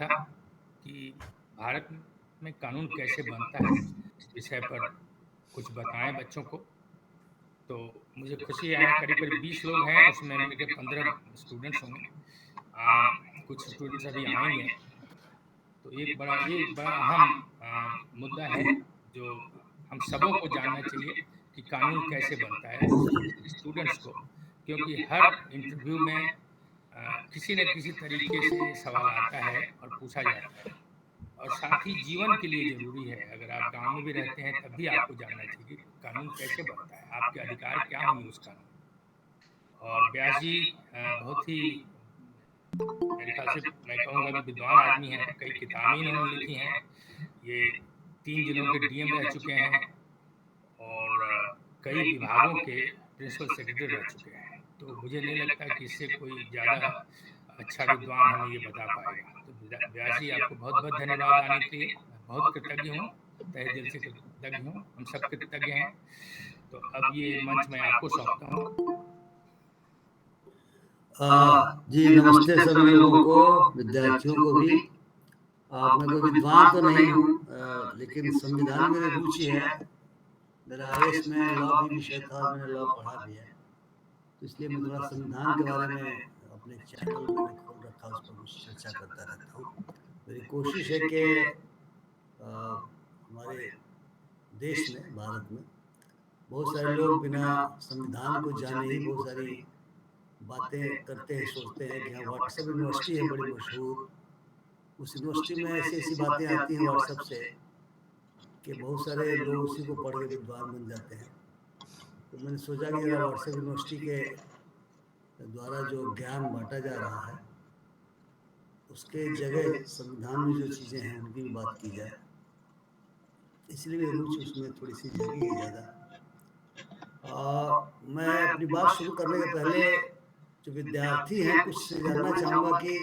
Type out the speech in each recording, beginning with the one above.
था कि भारत में कानून कैसे बनता है, इस विषय पर कुछ बताएँ बच्चों को। तो मुझे खुशी है करीब-करीब 20 लोग हैं, उसमें मेरे 15 स्टूडेंट्स होंगे। कुछ स्टूडेंट्स अभी आएँगे। तो एक बड़ा अहम मुद्दा है जो हम सबों को जानना चाहिए कि कानून कैसे बनता है, स्टूडेंट्स को। क्योंकि हर इंटरव्यू में किसी न किसी तरीके से सवाल आता है और पूछा जाता है और साथ ही जीवन के लिए ज़रूरी है। अगर आप गाँव में भी रहते हैं तब भी आपको जानना चाहिए कि कानून कैसे बनता है, आपके अधिकार क्या होंगे उस कानून में। और व्यास जी बहुत ही मेरे ख्याल से मैं कहूँगा कि विद्वान आदमी हैं, कई किताबें इन्होंने लिखी हैं। ये 3 जिलों के डीएम रह चुके हैं और कई विभागों के प्रिंसिपल सेक्रेटरी रह चुके हैं। तो मुझे नहीं लगता कि इससे कोई ज़्यादा अच्छा विद्वान हमें ये बता पाएगा। तो व्यास जी आपको बहुत-बहुत धन्यवाद आने के लिए। मैं बहुत कृतज्ञ हूँ, तहे दिल से कृतज्ञ हूँ, हम सब कृतज्ञ हैं। तो अब ये मंच मैं आपको सौंपता हूँ। जी नमस्ते सभी लोगों को, विद्यार्थियों को भी। मैं कोई विद्वान तो नहीं हूँ, लेकिन संविधान में मेरी रुचि है। मेरा आईएएस में लॉ भी विषय था और मैंने लॉ पढ़ा भी है। तो इसलिए मैं थोड़ा संविधान के बारे में अपने चैनल मैंने खोल रखा, उस पर कुछ चर्चा करता रहता हूँ। मेरी कोशिश है कि हमारे देश में, भारत में बहुत सारे लोग बिना संविधान को जाने ही बहुत सारी बातें करते हैं, सोचते हैं कि हाँ व्हाट्सएप यूनिवर्सिटी है बड़ी मशहूर, उस यूनिवर्सिटी में ऐसी-ऐसी बातें आती हैं व्हाट्सएप से कि बहुत सारे लोग उसी को पढ़ के विद्वान बन जाते हैं। तो मैंने सोचा कि जरा व्हाट्सएप यूनिवर्सिटी के द्वारा जो ज्ञान बाँटा जा रहा है, उसके जगह संविधान में जो चीज़ें हैं उनकी भी बात की जाए। इसलिए मेरी रुचि उसमें थोड़ी-सी जगी है ज़्यादा। मैं अपनी बात शुरू करने के पहले जो विद्यार्थी हैं कुछ जानना चाहूँगा कि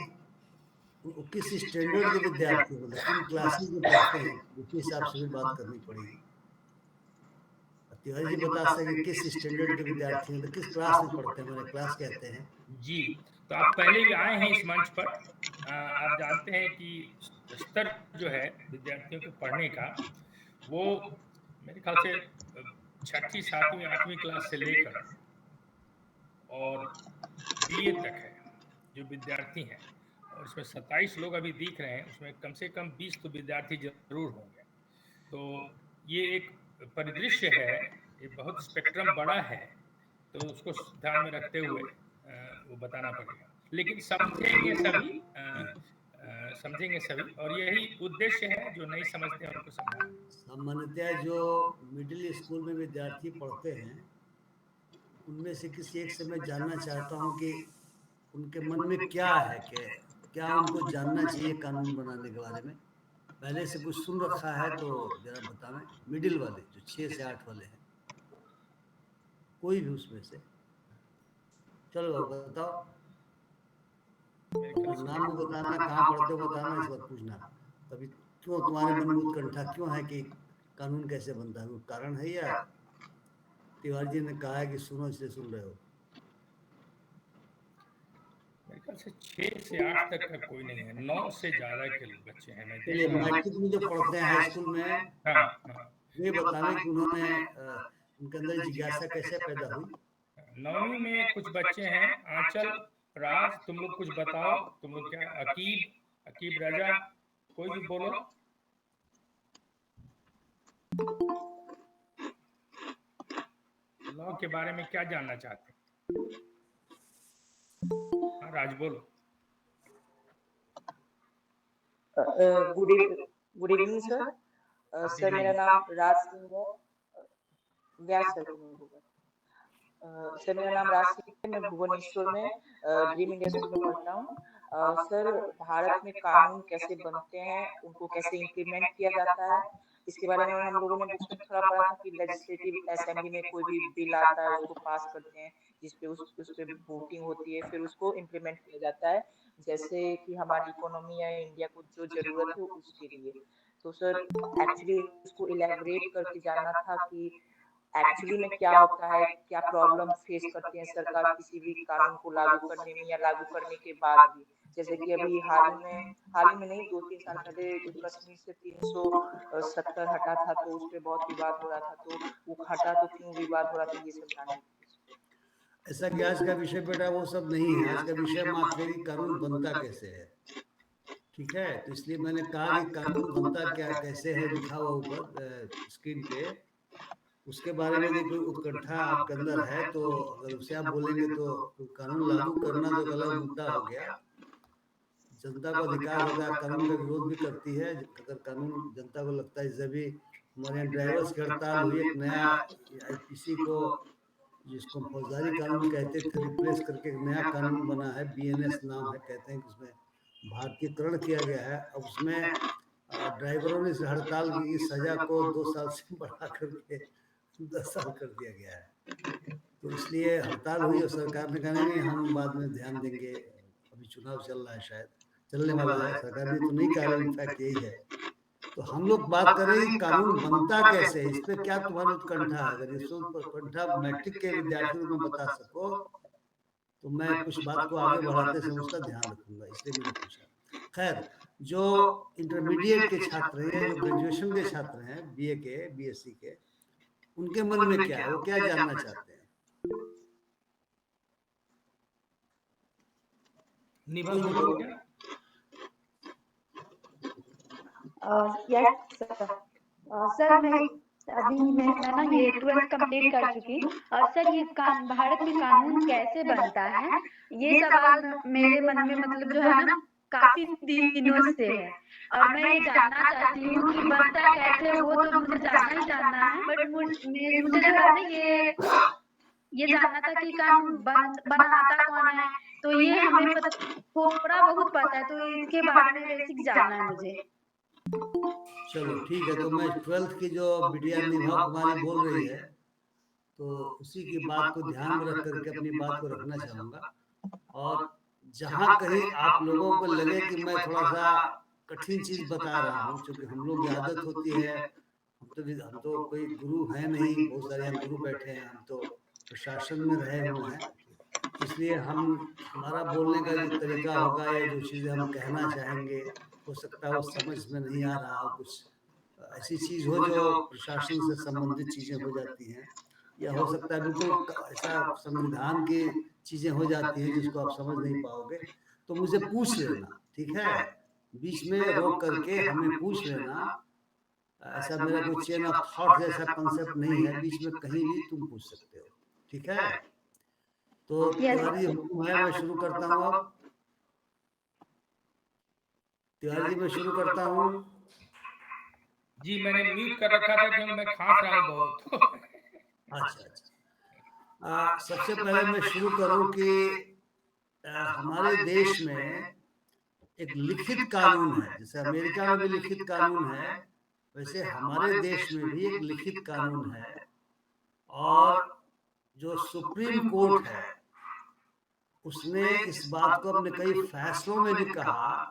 वो किस स्टैंडर्ड के विद्यार्थी हैं, मतलब किन क्लासेस में पढ़ते हैं, उसी हिसाब से भी बात करनी पड़ेगी। तिवारी जी बता सकें कि किस स्टैंडर्ड के विद्यार्थी हैं, तो किस क्लास में पढ़ते हैं, हमारे क्लास कहते हैं। जी, तो आप पहले भी आए हैं इस मंच पर। आप जानते हैं कि स्तर जो है विद्यार्थियों के पढ़ने का, वो मेरे ख़्याल से 6ठी, 7वीं, 8वीं क्लास से लेकर और बीए तक है, जो विद्यार्थी हैं। और इसमें 27 लोग अभी दिख रहे हैं, उसमें कम से कम 20 तो विद्यार्थी ज़रूर होंगे। तो ये एक परिदृश्य है, ये बहुत स्पेक्ट्रम बड़ा है, तो उसको ध्यान में रखते हुए वो बताना पड़ेगा। लेकिन समझेंगे सभी और यही उद्देश्य है जो नहीं समझते हैं उनको समझाना। सामान्यतः जो मिडिल स्कूल में विद्यार्थी पढ़ते हैं, उनमें से किसी एक से मैं जानना चाहता हूँ कि उनके मन में क्या है कि क्या उनको जानना चाहिए कानून बनाने के बारे में? पहले से कुछ सुन रखा है तो ज़रा बताएँ। मिडिल वाले जो 6 से 8 वाले हैं, कोई भी उसमें से। चलो बताओ। मेरे ख्याल से नाम भी बताना, कहाँ पढ़ते हो बताना, इस बात पूछना। तभी क्यों तुम्हारे मन में उत्कंठा क्यों है कि कानून कैसे बनता है? कोई कारण है या तिवारी जी ने कहा है कि सुनो इसलिए सुन रहे हो? मेरे ख्याल से 6 से 8 तक का कोई नहीं है, 9 से ज़्यादा के बच्चे हैं, मैं देख चलिए रहा हूँ। मैट्रिक में जो पढ़ते हैं हाई स्कूल में, हाँ, हाँ। ये बतावें कि उन्होंने उनके अंदर जिज्ञासा कैसे पैदा हुई? 9वीं में कुछ बच्चे हैं, आंचल, राज, तुम लोग कुछ बताओ, तुम लोग क्या अकीब, अकीब रजा, कोई भी बोलो। लॉ के बारे में क्या जानना चाहते हैं? हाँ, राज बोलो। Good evening sir. सर मेरा नाम राज सिंह है। व्यास सर को मैं होगा। सर मेरा नाम राज सिंह है, मैं भुवनेश्वर में ड्रीम इंडिया स्कूल में पढ़ता हूँ। सर भारत में कानून कैसे बनते हैं, उनको कैसे इम्प्लीमेंट किया जाता है, इसके बारे में हम लोगों ने बुक्स में थोड़ा पढ़ा था कि लेजिस्लेटिव असेंबली में कोई भी बिल आता है उसको पास करते हैं, जिसपे उस पे वोटिंग होती है, फिर उसको इम्प्लीमेंट किया जाता है, जैसे कि हमारी इकोनॉमी या इंडिया को जो जरूरत है उसके लिए। तो सर एक्चुअली उसको इलेबोरेट करके जानना था कि एक्चुअली में क्या होता है, क्या प्रॉब्लम फेस करती है सरकार किसी भी कानून को लागू करने में या लागू करने के बाद भी। जैसे कि अभी हाल ही में नहीं 2-3 साल पहले जो कश्मीर से 370 हटा था तो उस पे बहुत विवाद हो रहा था, तो वो हटा तो क्यों विवाद हो रहा था ये सब जानने की कोशिश ऐसा कि आज का विषय बेटा वो सब नहीं है। आज का विषय मात्र है कि कानून बनता कैसे है, ठीक है? तो इसलिए मैंने कहा कि कानून बनता क्या कैसे है, लिखा हुआ ऊपर स्क्रीन पे, उसके बारे में यदि कोई उत्कंठा आपके अंदर है तो अगर उसे आप बोलेंगे तो कानून लागू करना तो एक अलग मुद्दा हो गया। जनता को अधिकार होगा, कानून का विरोध भी करती है। अगर कानून जनता को लगता है, जैसे भी हमारे यहाँ ड्राइवर्स की हड़ताल हुई, एक नया आईपीसी को जिसको हम फौजदारी कानून कहते थे रिप्लेस करके एक नया कानून बना है, बीएनएस नाम है, कहते हैं कि उसमें भारतीयकरण किया गया है। अब उसमें ड्राइवरों ने इस हड़ताल की सजा को 2 साल से बढ़ा करके 10 साल कर दिया गया है। तो इसलिए हड़ताल हुई और सरकार ने कहा नहीं हम बाद में ध्यान देंगे, अभी चुनाव चल रहा है, शायद चलने वाला है, सरकार ने तो नहीं कहा, इनफैक्ट यही है। तो हम लोग बात कर रहे हैं कि कानून बनता कैसे है, इस पे क्या तुम्हारी उत्कंठा है? अगर इस उत्कंठा मैट्रिक के विद्यार्थियों को बता सको तो मैं कुछ बात को आगे बढ़ाते समय उसका ध्यान रखूंगा, इसलिए मैंने पूछा। खैर, जो इंटरमीडिएट के छात्र हैं, जो ग्रेजुएशन के छात्र हैं, बीए के, बीएससी के, उनके मन में क्या है, वो क्या जानना चाहते हैं? निभा बोलो क्या? Yes sir. सर मैं ना ये 12th कंप्लीट कर चुकी हूँ और सर ये भारत में कानून कैसे बनता है, ये सवाल मेरे मन में मतलब जो है ना काफी दिनों से है और मैं ये जानना चाहती हूँ कि बनता कैसे, वो तो मुझे जानना है, बट मुझे जो है ना ये जानना था कि कानून बनाता कौन है, तो ये हमें थोड़ा बहुत पता है, तो इसके बारे में बेसिक जानना है मुझे। चलो ठीक है, तो मैं 12th की जो बिटिया निभा कुमारी बोल रही है, तो उसी की बात को ध्यान में रख करके अपनी बात को रखना चाहूँगा। और जहाँ कहीं आप लोगों को लगे कि मैं थोड़ा-सा कठिन चीज़ बता रहा हूँ, क्योंकि हम लोग की आदत होती है, हम तो कोई गुरु हैं नहीं, बहुत सारे यहाँ गुरु बैठे हैं, हम तो प्रशासन में रहे हुए हैं। इसलिए हमारा बोलने का जो तरीका होगा या जो चीज़ें हम कहना चाहेंगे, हो सकता है वो समझ में नहीं आ रहा हो, कुछ ऐसी चीज़ हो जो प्रशासन से संबंधित चीज़ें हो जाती हैं, या हो सकता है बिल्कुल ऐसा संविधान की चीज़ें हो जाती हैं जिसको आप समझ नहीं पाओगे, तो मुझे पूछ लेना, ठीक है? बीच में रोक करके हमें पूछ लेना। ऐसा मेरा कोई चेन ऑफ थॉट जैसा कॉन्सेप्ट नहीं है, बीच में कहीं भी तुम पूछ सकते हो, ठीक है? तो तिवारी हुक्म है, मैं शुरू करता हूँ अब। तिवारी जी, मैं शुरू करता हूँ। जी, मैंने म्यूट कर रखा था क्योंकि मैं खांस रहा हूँ बहुत। अच्छा। सबसे पहले मैं शुरू करूँ कि हमारे देश में एक लिखित कानून है, जैसे अमेरिका में भी लिखित कानून है, वैसे हमारे देश में भी एक लिखित कानून है। और जो सुप्रीम कोर्ट है, उसने इस बात को अपने कई फैसलों में भी कहा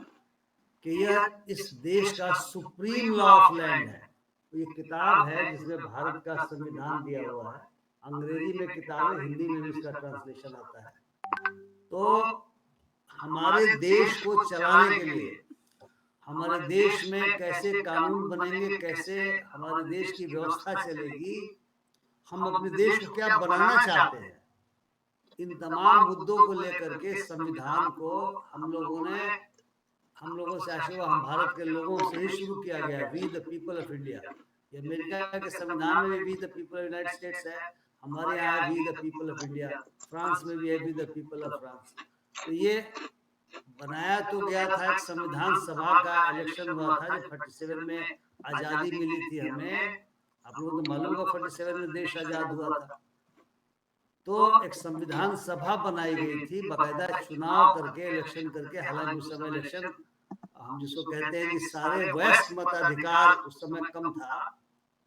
कि यह इस देश का सुप्रीम लॉ ऑफ लैंड है। तो ये किताब है जिसमें भारत का संविधान दिया हुआ है, अंग्रेजी में किताब है, हिंदी में भी इसका ट्रांसलेशन आता है। तो हमारे देश को चलाने के लिए, हमारे देश में कैसे कानून बनेंगे, कैसे हमारे देश की व्यवस्था चलेगी, हम अपने देश को क्या बनाना चाहते हैं, इन तमाम मुद्दों को लेकर के संविधान को हम लोगों से आशीर्वाद, हम भारत के लोगों से ही शुरू किया गया, we the people of India. ये अमेरिका के संविधान में भी we the people of United States है, हमारे यहाँ है we the people of India, France में भी है we the people of France. तो ये बनाया तो गया था, एक संविधान सभा का इलेक्शन हुआ था जब 47 में आज़ादी मिली थी हमें। आप लोगों को मालूम होगा 47 में देश आज़ाद हुआ था। तो एक संविधान सभा बनाई गई थी, बाकायदा चुनाव करके, इलेक्शन करके। हालांकि उस समय इलेक्शन, हम जिसको कहते हैं कि सारे वयस्क मताधिकार उस समय कम था,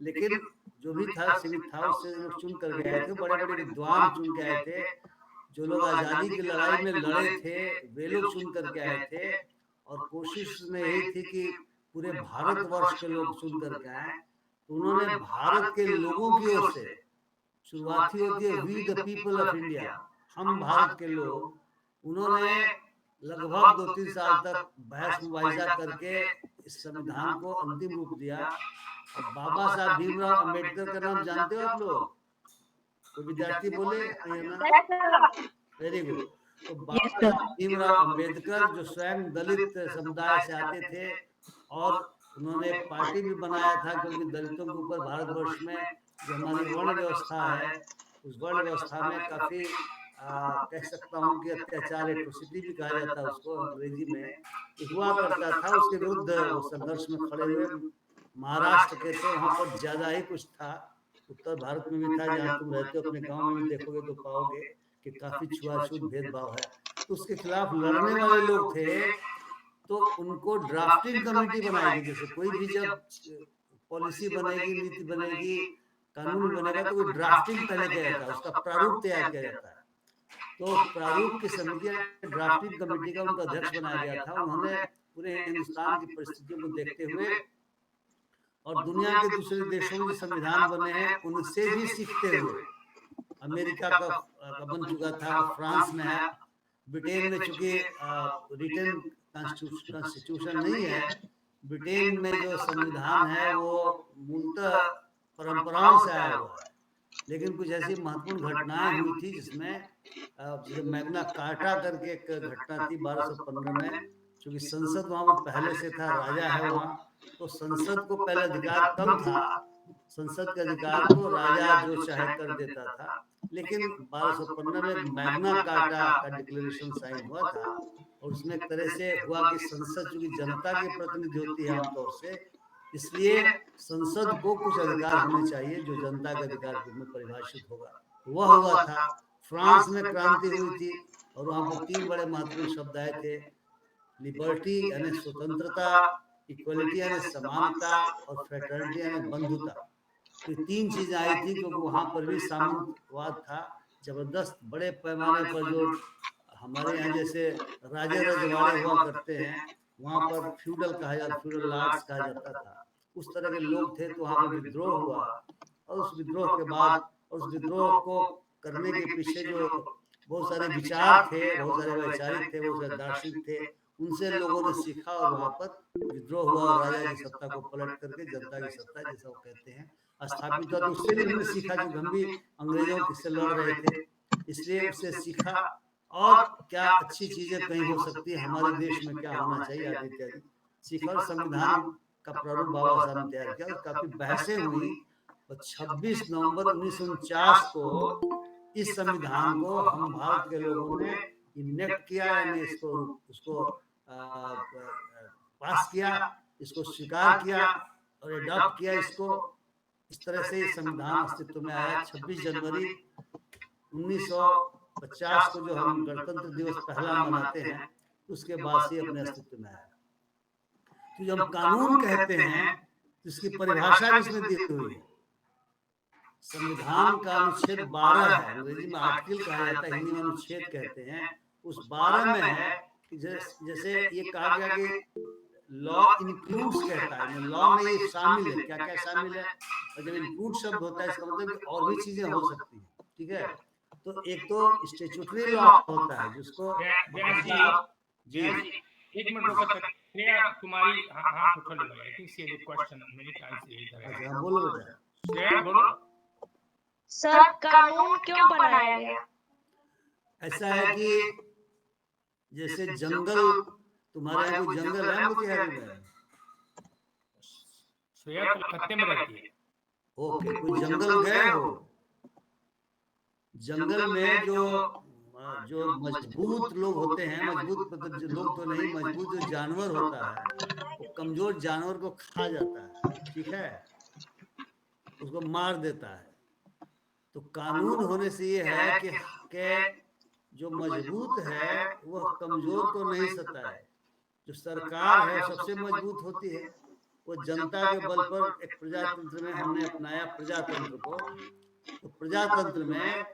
लेकिन जो भी था सीमित था, उससे लोग चुन कर गए थे, बड़े बड़े विद्वान चुन के आए थे, जो लोग आज़ादी की लड़ाई में लड़े थे वे लोग चुन करके आए थे। और कोशिश में यही थी कि पूरे भारतवर्ष के लोग चुन करके आए। तो उन्होंने भारत के लोगों की ओर से शुरुआत ही होती है we the people of India, हम भारत के लोग। उन्होंने लगभग 2-3 साल तक बहस मुबाहिजा करके इस संविधान को अंतिम रूप दिया। अब बाबा साहब भीमराव अंबेडकर का नाम जानते हो आप लोग? कोई विद्यार्थी बोले वेरी गुड। तो बाबा साहब भीमराव अंबेडकर जो स्वयं दलित समुदाय से आते थे और उन्होंने पार्टी भी बनाया था, क्योंकि दलितों के ऊपर भारतवर्ष में जो हमारी वर्ण व्यवस्था है, उस वर्ण व्यवस्था में काफी कह सकता हूँ कि अत्याचार, एट्रोसिटी भी कहा जाता है उसको अंग्रेजी में, हुआ करता था। उसके विरुद्ध वो संघर्ष में खड़े हुए। महाराष्ट्र के तो वहाँ पर ज्यादा ही कुछ था, उत्तर भारत में भी था, जहाँ तुम रहते हो अपने गांव में भी देखोगे तो पाओगे कि काफी छुआछूत भेदभाव है। तो उसके खिलाफ लड़ने वाले लोग थे, तो उनको ड्राफ्टिंग कमेटी बनाएगी। जैसे कोई भी जब पॉलिसी बनेगी, नीति बनेगी, कानून बनेगा, तो वो ड्राफ्टिंग पहले किया जाता है, उसका प्रारूप तैयार किया जाता है। तो प्रारूप की समिति ड्राफ्टिंग कमेटी का उनका अध्यक्ष बनाया गया था। उन्होंने पूरे हिंदुस्तान की परिस्थितियों को देखते हुए और दुनिया के दूसरे देशों में जो संविधान बने हैं उनसे भी सीखते हुए, अमेरिका का बन चुका था, फ्रांस में है, ब्रिटेन में चूंकि रिटन कॉन्स्टिट्यूशन नहीं है, ब्रिटेन में जो संविधान है वो मूलतः परंपराओं से आया हुआ है। लेकिन कुछ ऐसी महत्वपूर्ण घटनाएं हुई थी जिसमें जैसे मैग्ना कार्टा करके एक घटना थी 1215 में। चूंकि संसद वहां पर पहले से था, राजा है वहां, तो संसद को पहले अधिकार कम था, संसद के अधिकार को राजा जो चाहे कर देता था। लेकिन 1215 में मैग्ना कार्टा का डिक्लेरेशन साइन हुआ था, और उसमें एक तरह से हुआ कि संसद चूंकि जनता की प्रतिनिधि होती है आमतौर से, इसलिए संसद को कुछ अधिकार होने चाहिए जो जनता के अधिकार के रूप में परिभाषित होगा। वह हुआ था। फ्रांस में क्रांति हुई थी और वहां पर 3 बड़े महत्वपूर्ण शब्द आए थे, लिबर्टी यानी स्वतंत्रता, इक्वलिटी यानी समानता, और फ्रेटर्निटी यानी बंधुता। तो 3 चीजें आई थी, क्योंकि वहां पर भी सामंतवाद था जबरदस्त, बड़े पैमाने पर। जो हमारे यहाँ जैसे राजे रजवाड़े हुआ करते हैं, वहां पर फ्यूडल कहा जाता, फ्यूडल लॉर्ड्स कहा जाता था, उस तरह के लोग थे। तो वहां पर विद्रोह हुआ, और उस विद्रोह के बाद, और उस विद्रोह को करने के पीछे जो बहुत सारे विचार थे, बहुत सारे वैचारिक थे, बहुत सारे दार्शनिक थे, उनसे लोगों ने सीखा और वहां पर विद्रोह हुआ और राजा की सत्ता को पलट करके जनता की सत्ता, जैसा वो कहते हैं, स्थापित हुआ। तो उससे भी हमने सीखा, जो हम भी अंग्रेजों से लड़ रहे थे, इसलिए उससे सीखा और क्या अच्छी चीजें कहीं हो सकती है, हमारे देश में क्या होना चाहिए आदि इत्यादि सीखा। और संविधान का प्रारूप बाबा साहब ने तैयार किया, और काफी बहसें हुई। और 26 नवंबर 1949 को इस संविधान को हम भारत के लोगों ने इनेक्ट किया, यानी इसको उसको पास किया, इसको स्वीकार किया और एडॉप्ट किया इसको। इस तरह से संविधान अस्तित्व में आया। 26 जनवरी 1950 को जो हम गणतंत्र दिवस पहला मनाते हैं, उसके बाद से अपने अस्तित्व में आया। तो जब कानून कहते हैं तो इसकी परिभाषा भी इसमें दी हुई है। संविधान का अनुच्छेद 12 है, अंग्रेजी में आर्टिकल कहा जाता है, हिंदी में अनुच्छेद कहते हैं। उस 12 में है कि जैसे ये कहा गया कि लॉ इंक्लूड्स कहता है, लॉ में ये शामिल है, क्या क्या शामिल है। और जब इंक्लूड शब्द होता है इसका मतलब कि और भी चीजें हो सकती हैं, ठीक है। तो एक तो स्टैट्यूटरी लॉ होता है जिसको जी एक मिनट रुको, तुम्हारी हाथ उठा लो। I think she has a question many times इधर है। अच्छा बोलो बेटा। श्रेया बोलो। सर कानून क्यों बनाया गया? ऐसा है कि जैसे जंगल, तुम्हारे यहाँ कोई जंगल है मोतिहारी में? श्रेया कलकत्ते में रहती है। ओके, कोई जंगल गए हो? जंगल में जो मजबूत लोग होते हैं, मजबूत मतलब जो लोग तो नहीं, मजबूत जो जानवर होता है वो कमजोर जानवर को खा जाता है, ठीक है, उसको मार देता है। तो कानून होने से ये है कि जो मजबूत है वह कमजोर को नहीं सकता है। जो सरकार है सबसे मजबूत होती है, वो जनता के बल पर। एक प्रजातंत्र में हमने अपनाया प्रजातंत्र को, तो प्रजातंत्र में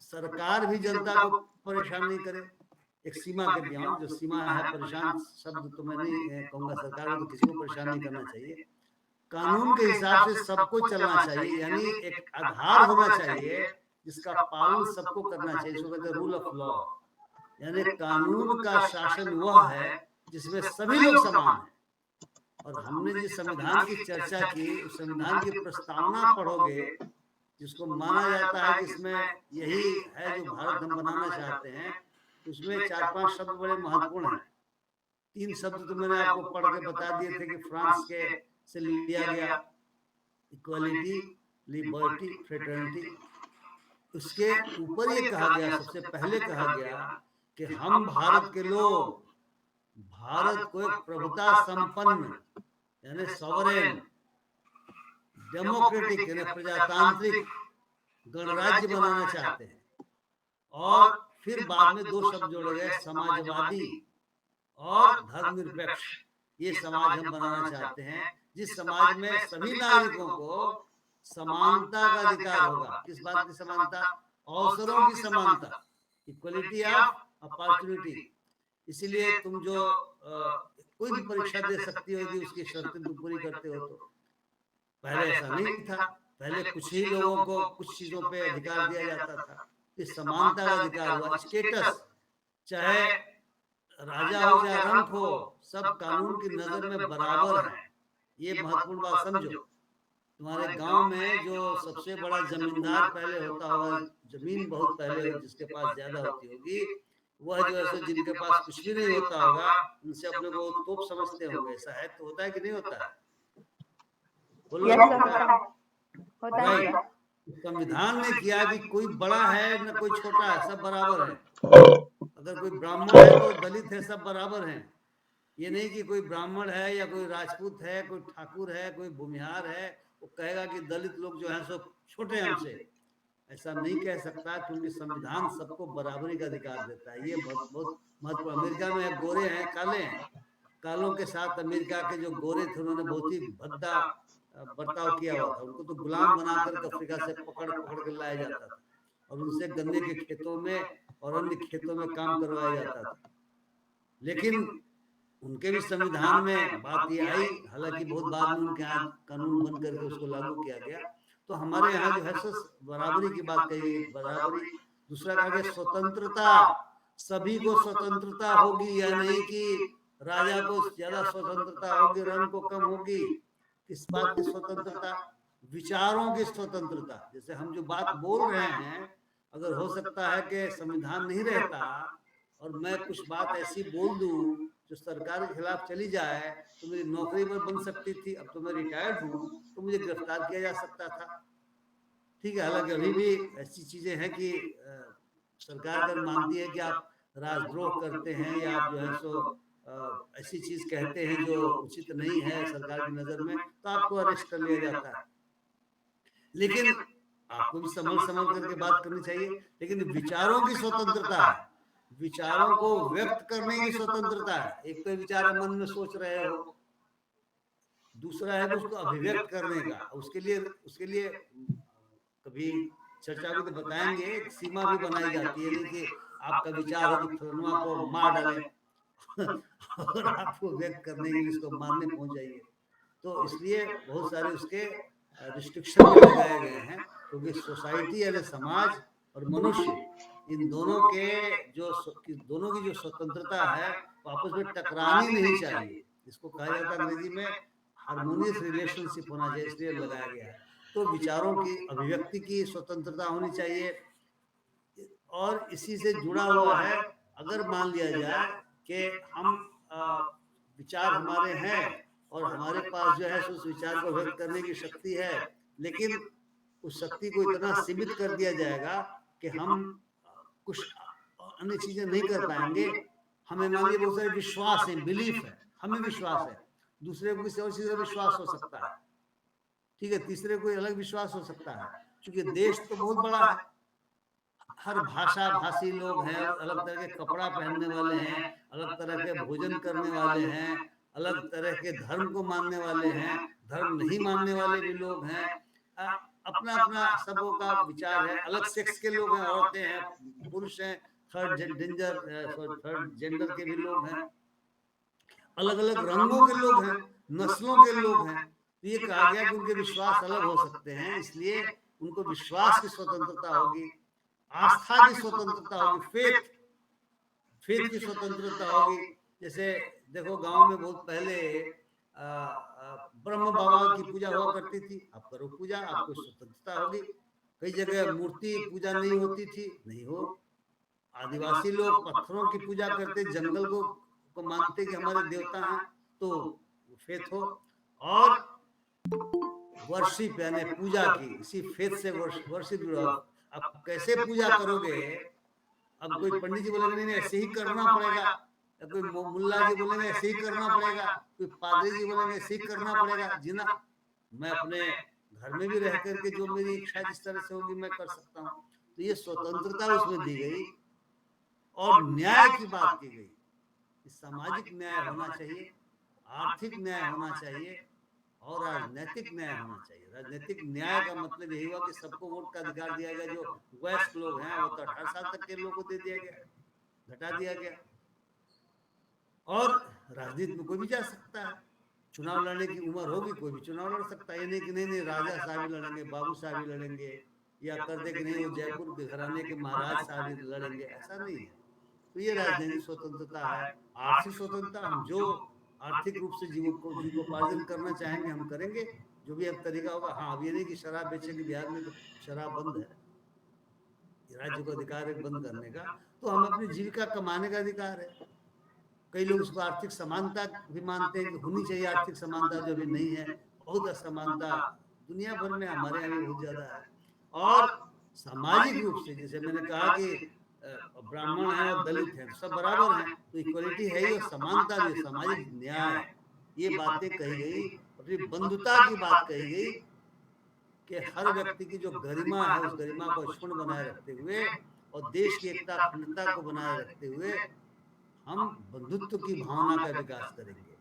सरकार भी जनता को परेशान नहीं करे, एक सीमा के बियॉन्ड। जो सीमा है, परेशान शब्द तो मैं नहीं कहूँगा, सरकार को तो किसी को परेशान नहीं करना चाहिए, कानून के हिसाब से सबको चलना चाहिए, यानी एक आधार होना चाहिए जिसका पालन सबको करना चाहिए। इसको कहते हैं रूल ऑफ लॉ, यानी कानून का शासन वह है जिसमें सभी लोग समान हैं। और हमने जिस संविधान की चर्चा की, उस संविधान की प्रस्तावना पढ़ोगे जिसको माना जाता है कि इसमें यही है जो भारत हम बनाना चाहते हैं, उसमें 4-5 शब्द बड़े महत्वपूर्ण हैं। 3 शब्द तो मैंने आपको पढ़ के बता दिए थे कि फ्रांस के से लिया गया, इक्वालिटी, लिबर्टी, फ्रेटर्निटी। उसके ऊपर ये कहा गया, सबसे पहले कहा गया कि हम भारत के लोग भारत को एक प्रभुता संपन्न यानी सॉवरेन, डेमोक्रेटिक यानी प्रजातांत्रिक गणराज्य बनाना चाहते हैं। और फिर बाद में 2 शब्द जोड़े गए, समाजवादी और धर्मनिरपेक्ष। ये समाज हम बनाना चाहते हैं जिस समाज में सभी नागरिकों को समानता का अधिकार होगा। किस बात की समानता? अवसरों की समानता, इक्वलिटी ऑफ अपॉर्चुनिटी। इसीलिए तुम जो कोई भी परीक्षा दे सकती हो यदि उसकी शर्तें तुम पूरी करते हो तो। पहले ऐसा नहीं था, पहले कुछ ही लोगों को कुछ चीजों पे अधिकार दिया जाता था। इस समानता का अधिकार हुआ, स्टेटस, चाहे राजा हो चाहे रंक हो, सब कानून की नजर में बराबर हैं। ये महत्वपूर्ण बात समझो। तुम्हारे गांव में जो सबसे बड़ा जमींदार पहले होता होगा, जमीन बहुत पहले जिसके पास ज्यादा होती होगी, वह जो है जिनके पास कुछ भी नहीं होता होगा उनसे अपने को तोप समझते होंगे। ऐसा है तो होता है कि नहीं होता है? बोलो। होता है राइट। संविधान ने किया कि कोई बड़ा है न कोई छोटा है, सब बराबर है। अगर कोई ब्राह्मण है तो दलित है, सब बराबर हैं। ये नहीं कि कोई ब्राह्मण है या कोई राजपूत है, कोई ठाकुर है, कोई भूमिहार है, वो कहेगा कि दलित लोग जो है सो छोटे हमसे। ऐसा नहीं कह सकता, क्योंकि संविधान सबको बराबरी का अधिकार देता है। ये बहुत बहुत महत्वपूर्ण। अमेरिका में गोरे हैं, काले हैं। कालों के साथ अमेरिका के जो गोरे थे उन्होंने बहुत ही भद्दा बर्ताव किया हुआ था। उनको तो गुलाम बनाकर अफ्रीका से पकड़ पकड़ कर लाया जाता था और उनसे गन्ने के खेतों में और अन्य खेतों में काम करवाया जाता था। लेकिन उनके भी संविधान में बात ये आई, हालांकि बहुत बाद में उनके यहाँ कानून बन करके उसको लागू किया गया। तो हमारे यहाँ जो है सो बराबरी की बात कही गई, बराबरी। दूसरा कहा गया स्वतंत्रता, सभी को स्वतंत्रता होगी, या नहीं कि राजा को ज्यादा स्वतंत्रता होगी, रंग को कम होगी। किस बात की स्वतंत्रता? विचारों की स्वतंत्रता। जैसे हम जो बात बोल रहे हैं, अगर हो सकता है कि संविधान नहीं रहता और मैं कुछ बात ऐसी बोल दूं जो सरकार के खिलाफ चली जाए तो मेरी नौकरी पर बन सकती थी। अब तो मैं रिटायर्ड हूँ तो मुझे गिरफ्तार किया जा सकता था। ठीक है, हालांकि अभी भी ऐसी चीजें हैं कि सरकार अगर मानती है कि आप राजद्रोह करते हैं या आप जो है सो ऐसी चीज कहते हैं जो उचित नहीं है सरकार की नजर में, तो आपको अरेस्ट कर लिया जाता है। लेकिन आपको भी संभल संभल करके बात करनी चाहिए। लेकिन विचारों की स्वतंत्रता है, विचारों को व्यक्त करने की स्वतंत्रता है। एक तो विचार मन में सोच रहे हो, दूसरा है उसको अभिव्यक्त करने का। उसके लिए कभी चर्चा भी तो बताएंगे, एक सीमा भी बनाई जाती है। नहीं कि आपका विचार हो कि फलनुमा को मार डालें और आपको व्यक्त करने के लिए उसको मारने पहुंच जाइए। तो इसलिए बहुत सारे उसके रिस्ट्रिक्शन भी लगाए गए हैं, क्योंकि सोसाइटी यानी समाज और मनुष्य, इन दोनों की जो स्वतंत्रता है वो आपस में टकरानी नहीं चाहिए। इसको कहा जाता है अंग्रेजी में हार्मोनियस रिलेशनशिप होना चाहिए, इसलिए लगाया गया है। तो विचारों की अभिव्यक्ति की स्वतंत्रता होनी चाहिए। और इसी से जुड़ा हुआ है, अगर मान लिया जाए कि हम विचार हमारे हैं और हमारे पास जो है उस विचार को व्यक्त करने की शक्ति है, लेकिन उस शक्ति को इतना सीमित कर दिया जाएगा कि हम कुछ अन्य चीजें नहीं कर पाएंगे। हमें मान लीजिए बहुत सारे विश्वास है, बिलीफ है, हमें विश्वास है, दूसरे को किसी और चीज का विश्वास हो सकता है। ठीक है, तीसरे को अलग विश्वास हो सकता है। क्योंकि देश तो बहुत बड़ा है, हर भाषा भाषी लोग हैं, अलग तरह के कपड़ा पहनने वाले हैं, अलग तरह के भोजन करने वाले हैं, अलग तरह के धर्म को मानने वाले हैं, धर्म नहीं मानने वाले भी लोग हैं। अपना अपना सबों का विचार है। अलग सेक्स के लोग हैं, औरतें हैं, पुरुष हैं, थर्ड जेंडर के भी लोग हैं, अलग अलग रंगों के लोग हैं, नस्लों के लोग हैं। तो ये कहा गया कि उनके विश्वास अलग हो सकते हैं, इसलिए उनको विश्वास की स्वतंत्रता होगी, आस्था की स्वतंत्रता होगी, फेथ की स्वतंत्रता होगी। जैसे देखो गांव में बहुत पहले ब्रह्म बाबा की पूजा हुआ करती थी, आप करो पूजा, आपको स्वतंत्रता होगी। कई जगह मूर्ति पूजा नहीं होती थी, नहीं हो। आदिवासी लोग पत्थरों की पूजा करते, जंगल को मानते कि हमारे देवता हैं, तो फेथ हो। और वर्शिप यानी पूजा की, इसी फेथ से वर्शिप जुड़ा। अब कैसे पूजा करोगे? अब कोई पंडित जी बोलेंगे नहीं ऐसे ही करना पड़ेगा, या कोई मुल्ला जी बोलेंगे ऐसे ही करना पड़ेगा, कोई पादरी जी बोलेंगे ऐसे ही करना पड़ेगा। जी ना, मैं अपने घर में भी रह करके जो मेरी इच्छा जिस तरह से होगी मैं कर सकता हूँ। तो ये स्वतंत्रता उसमें दी गई। और न्याय की बात की गई, सामाजिक न्याय होना चाहिए, आर्थिक न्याय होना चाहिए और राजनीतिक न्याय होना चाहिए। राजनीतिक न्याय का मतलब यही हुआ कि सबको वोट का अधिकार दिया गया। जो वयस्क लोग हैं वो तो 18 साल तक के लोगों को दे दिया गया, घटा दिया गया। और राजनीति में कोई भी जा सकता है, चुनाव लड़ने की उम्र होगी कोई भी चुनाव लड़ सकता है। ये नहीं कि नहीं राजा साहब ही लड़ेंगे, बाबू साहब ही लड़ेंगे, या कर दे कि नहीं वो जयपुर के घराने के महाराज साहब ही लड़ेंगे, ऐसा नहीं है। तो ये राजनीतिक स्वतंत्रता है। आर्थिक स्वतंत्रता, हम जो आर्थिक रूप से जीवोपार्जन करना चाहेंगे हम करेंगे, जो भी अब तरीका होगा। हाँ, अब ये नहीं कि शराब बेचेंगे, बिहार में तो शराब बंद है, राज्य को अधिकार है बंद करने का। तो हम अपनी जीविका कमाने का अधिकार है। कई लोग उसको आर्थिक समानता भी मानते हैं कि होनी चाहिए आर्थिक समानता, जो भी नहीं है। बहुत असमानता दुनिया भर में, हमारे यहाँ भी बहुत ज्यादा है। और सामाजिक रूप से जैसे मैंने कहा कि ब्राह्मण है और दलित है सब बराबर हैं, तो इक्वलिटी है ही, और समानता भी, सामाजिक न्याय, ये बातें कही गई। और फिर बंधुता की बात कही गई कि हर व्यक्ति की जो गरिमा है उस गरिमा को अक्षुण्ण बनाए रखते हुए और देश की एकता अखंडता को बनाए रखते हुए हम बंधुत्व की भावना का विकास करेंगे।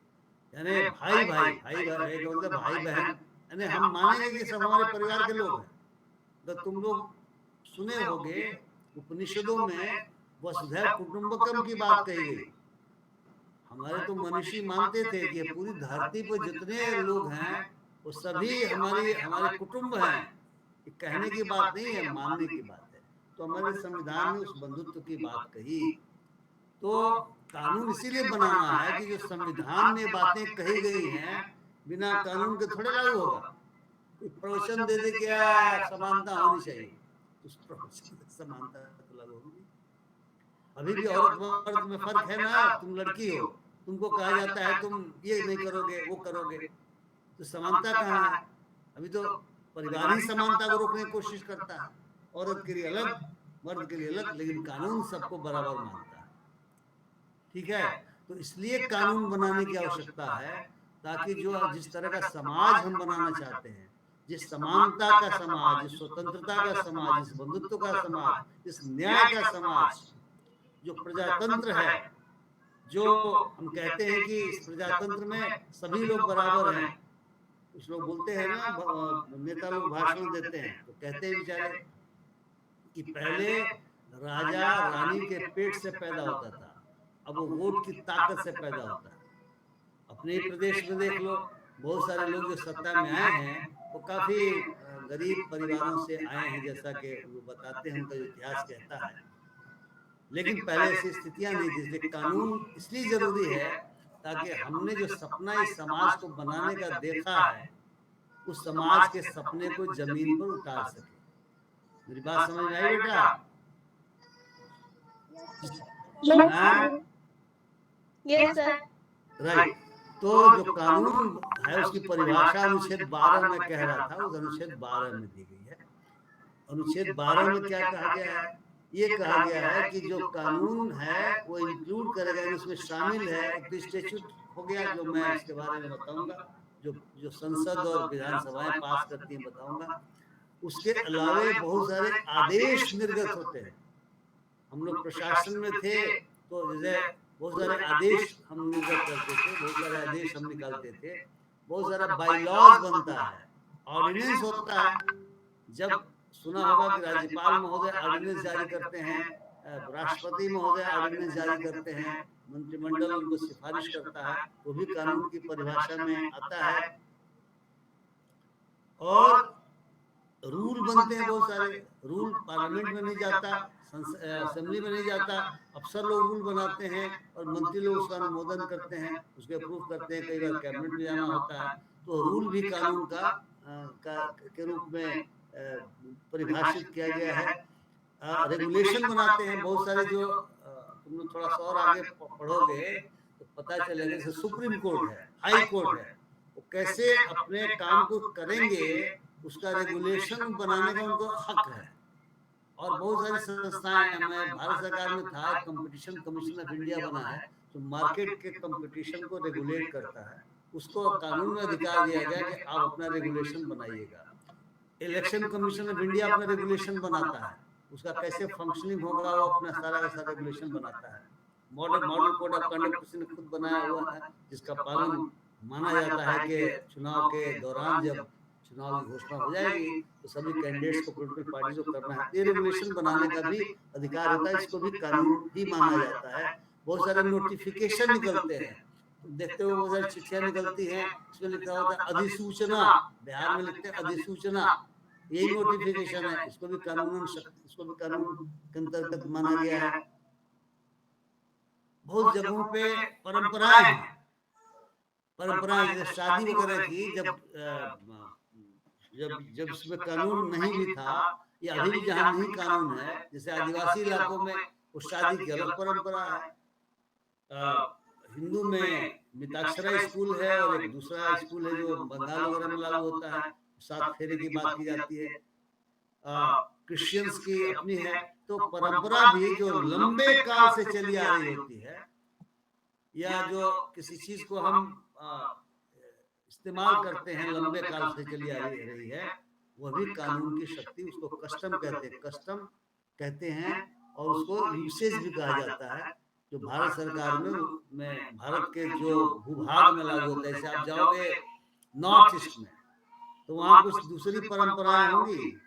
यानी भाई भाई भाई भाई भाई बहन, यानी हम मानेंगे कि सब हमारे परिवार के लोग हैं। तो तुम लोग सुने होगे उपनिषदों में वसुधैव कुटुंबकम की बात कही गई। हमारे तो मनीषी मानते थे कि पूरी धरती पर जितने लोग हैं वो सभी हमारे कुटुंब हैं। ये कहने की बात नहीं है, मानने की बात है। तो हमारे संविधान ने उस बंधुत्व की बात कही। तो कानून इसीलिए बनाना है कि जो संविधान में बातें कही गई हैं बिना कानून के थोड़े लागू होगा। कोई प्रवचन दे दे क्या समानता होनी चाहिए, उस प्रवचन में समानता तो लागू होगी। अभी भी औरत मर्द में फर्क है ना। तुम लड़की हो, तुमको कहा जाता है तुम ये नहीं करोगे वो करोगे, तो समानता कहाँ है? अभी तो परिवार ही समानता को रोकने की कोशिश करता है, औरत के लिए अलग मर्द के लिए अलग, लेकिन कानून सबको बराबर मानता है। ठीक है, तो इसलिए कानून बनाने की आवश्यकता है ताकि जो जिस तरह का समाज हम बनाना चाहते हैं, जिस समानता का समाज, जिस स्वतंत्रता का समाज, जिस बंधुत्व का समाज, जिस न्याय का समाज, जो प्रजातंत्र है, जो हम कहते हैं कि इस प्रजातंत्र में सभी लोग बराबर हैं। कुछ लोग बोलते हैं ना, नेता लोग भाषण देते हैं तो कहते हैं बेचारे कि पहले राजा रानी के पेट से पैदा होता था, अब वो वोट की ताकत से पैदा होता है। अपने प्रदेश में देख लो, बहुत सारे लोग जो सत्ता में आए हैं वो काफी गरीब परिवारों से आए हैं, जैसा कि वो बताते हैं, उनका जो इतिहास कहता है। लेकिन पहले ऐसी स्थितियां नहीं थी। इसलिए कानून इसलिए जरूरी है ताकि हमने जो सपना इस समाज को बनाने का देखा है उस समाज के सपने को जमीन पर उतार सके। मेरी बात समझ में आई बेटा? Yes sir. राइट। तो जो कानून है उसकी परिभाषा अनुच्छेद 12 में कह रहा था, उस अनुच्छेद 12 में दी गई है। अनुच्छेद 12 में क्या कहा गया है? ये कहा गया है कि जो कानून है वो इंक्लूड करेगा, उसमें शामिल है एक स्टैट्यूट हो गया, जो मैं इसके बारे में बताऊंगा, जो संसद और विधानसभाएं पास करती हैं बताऊंगा। उसके अलावे बहुत सारे आदेश निर्गत होते हैं। हम लोग प्रशासन में थे तो जैसे बहुत सारे आदेश हम निर्गत करते थे, बहुत सारे आदेश हम निकालते थे, बहुत सारा बाईलॉज बनता है, ऑर्डिनेंस होता है। जब सुना होगा कि राज्यपाल महोदय ऑर्डिनेंस जारी करते हैं, राष्ट्रपति महोदय ऑर्डिनेंस जारी करते हैं, मंत्रिमंडल उनको सिफारिश करता है, वो भी कानून की परिभाषा में आता है। और रूल बनते हैं बहुत सारे। रूल पार्लियामेंट में नहीं जाता, असेंबली में नहीं जाता, अफसर लोग रूल बनाते हैं और मंत्री लोग उसका अनुमोदन करते हैं, उसके अप्रूव करते हैं, कई बार कैबिनेट में जाना होता है। तो रूल भी कानून के रूप में परिभाषित किया गया है। रेगुलेशन बनाते हैं बहुत सारे, जो तुम लोग थोड़ा सा और आगे पढ़ोगे तो पता चलेगा। जैसे सुप्रीम कोर्ट है, हाई कोर्ट है, वो कैसे अपने काम को करेंगे उसका रेगुलेशन बनाने का उनको हक है। और बहुत सारी संस्थाएं, मैं भारत सरकार में था, कंपटीशन कमीशन ऑफ इंडिया बना है, जो मार्केट के कंपटीशन को रेगुलेट करता है। उसको कानून में अधिकार दिया गया कि आप अपना रेगुलेशन बनाइएगा। इलेक्शन कमीशन ऑफ इंडिया अपना रेगुलेशन बनाता है, उसका कैसे फंक्शनिंग होगा वो अपना सारा का सारा रेगुलेशन बनाता है। मॉडल कोड ऑफ कंडक्ट किसी ने खुद बनाया हुआ है, जिसका पालन माना जाता है कि चुनाव के दौरान जब चुनाव की घोषणा हो जाएगी तो सभी कैंडिडेट्स को, पॉलिटिकल पार्टी को करना है। ये रेगुलेशन बनाने का भी अधिकार होता है, इसको भी कानून ही माना जाता है। बहुत सारे नोटिफिकेशन निकलते हैं, तुम देखते हो बहुत सारी चिट्ठियां निकलती हैं, इसमें लिखा होता है अधिसूचना, बिहार में लिखते हैं अधिसूचना, यही नोटिफिकेशन है। इसको भी कानून के अंतर्गत माना गया है। बहुत जगहों पे परंपराएं हैं, जैसे शादी वगैरह की, जब इसमें कानून नहीं भी था, या अभी भी जहाँ नहीं कानून है, जैसे आदिवासी इलाकों में उस शादी की अलग परंपरा है। हिंदू में मिताक्षरा स्कूल है और एक दूसरा स्कूल है जो बंगाल वगैरह में लागू होता है, 7 फेरे की बात की जाती है। क्रिश्चियंस की अपनी है। तो परंपरा भी जो लंबे काल से चली आ रही होती है, या जो किसी चीज को हम इस्तेमाल करते हैं लंबे काल से चली आ रही है, वह भी कानून की शक्ति, उसको कस्टम कहते हैं और उसको यूसेज भी कहा जाता है। जो भारत सरकार में भारत के जो भूभाग में लागू होता है, जैसे आप जाओगे नॉर्थ ईस्ट में तो वहाँ कुछ दूसरी परंपराएं होंगी,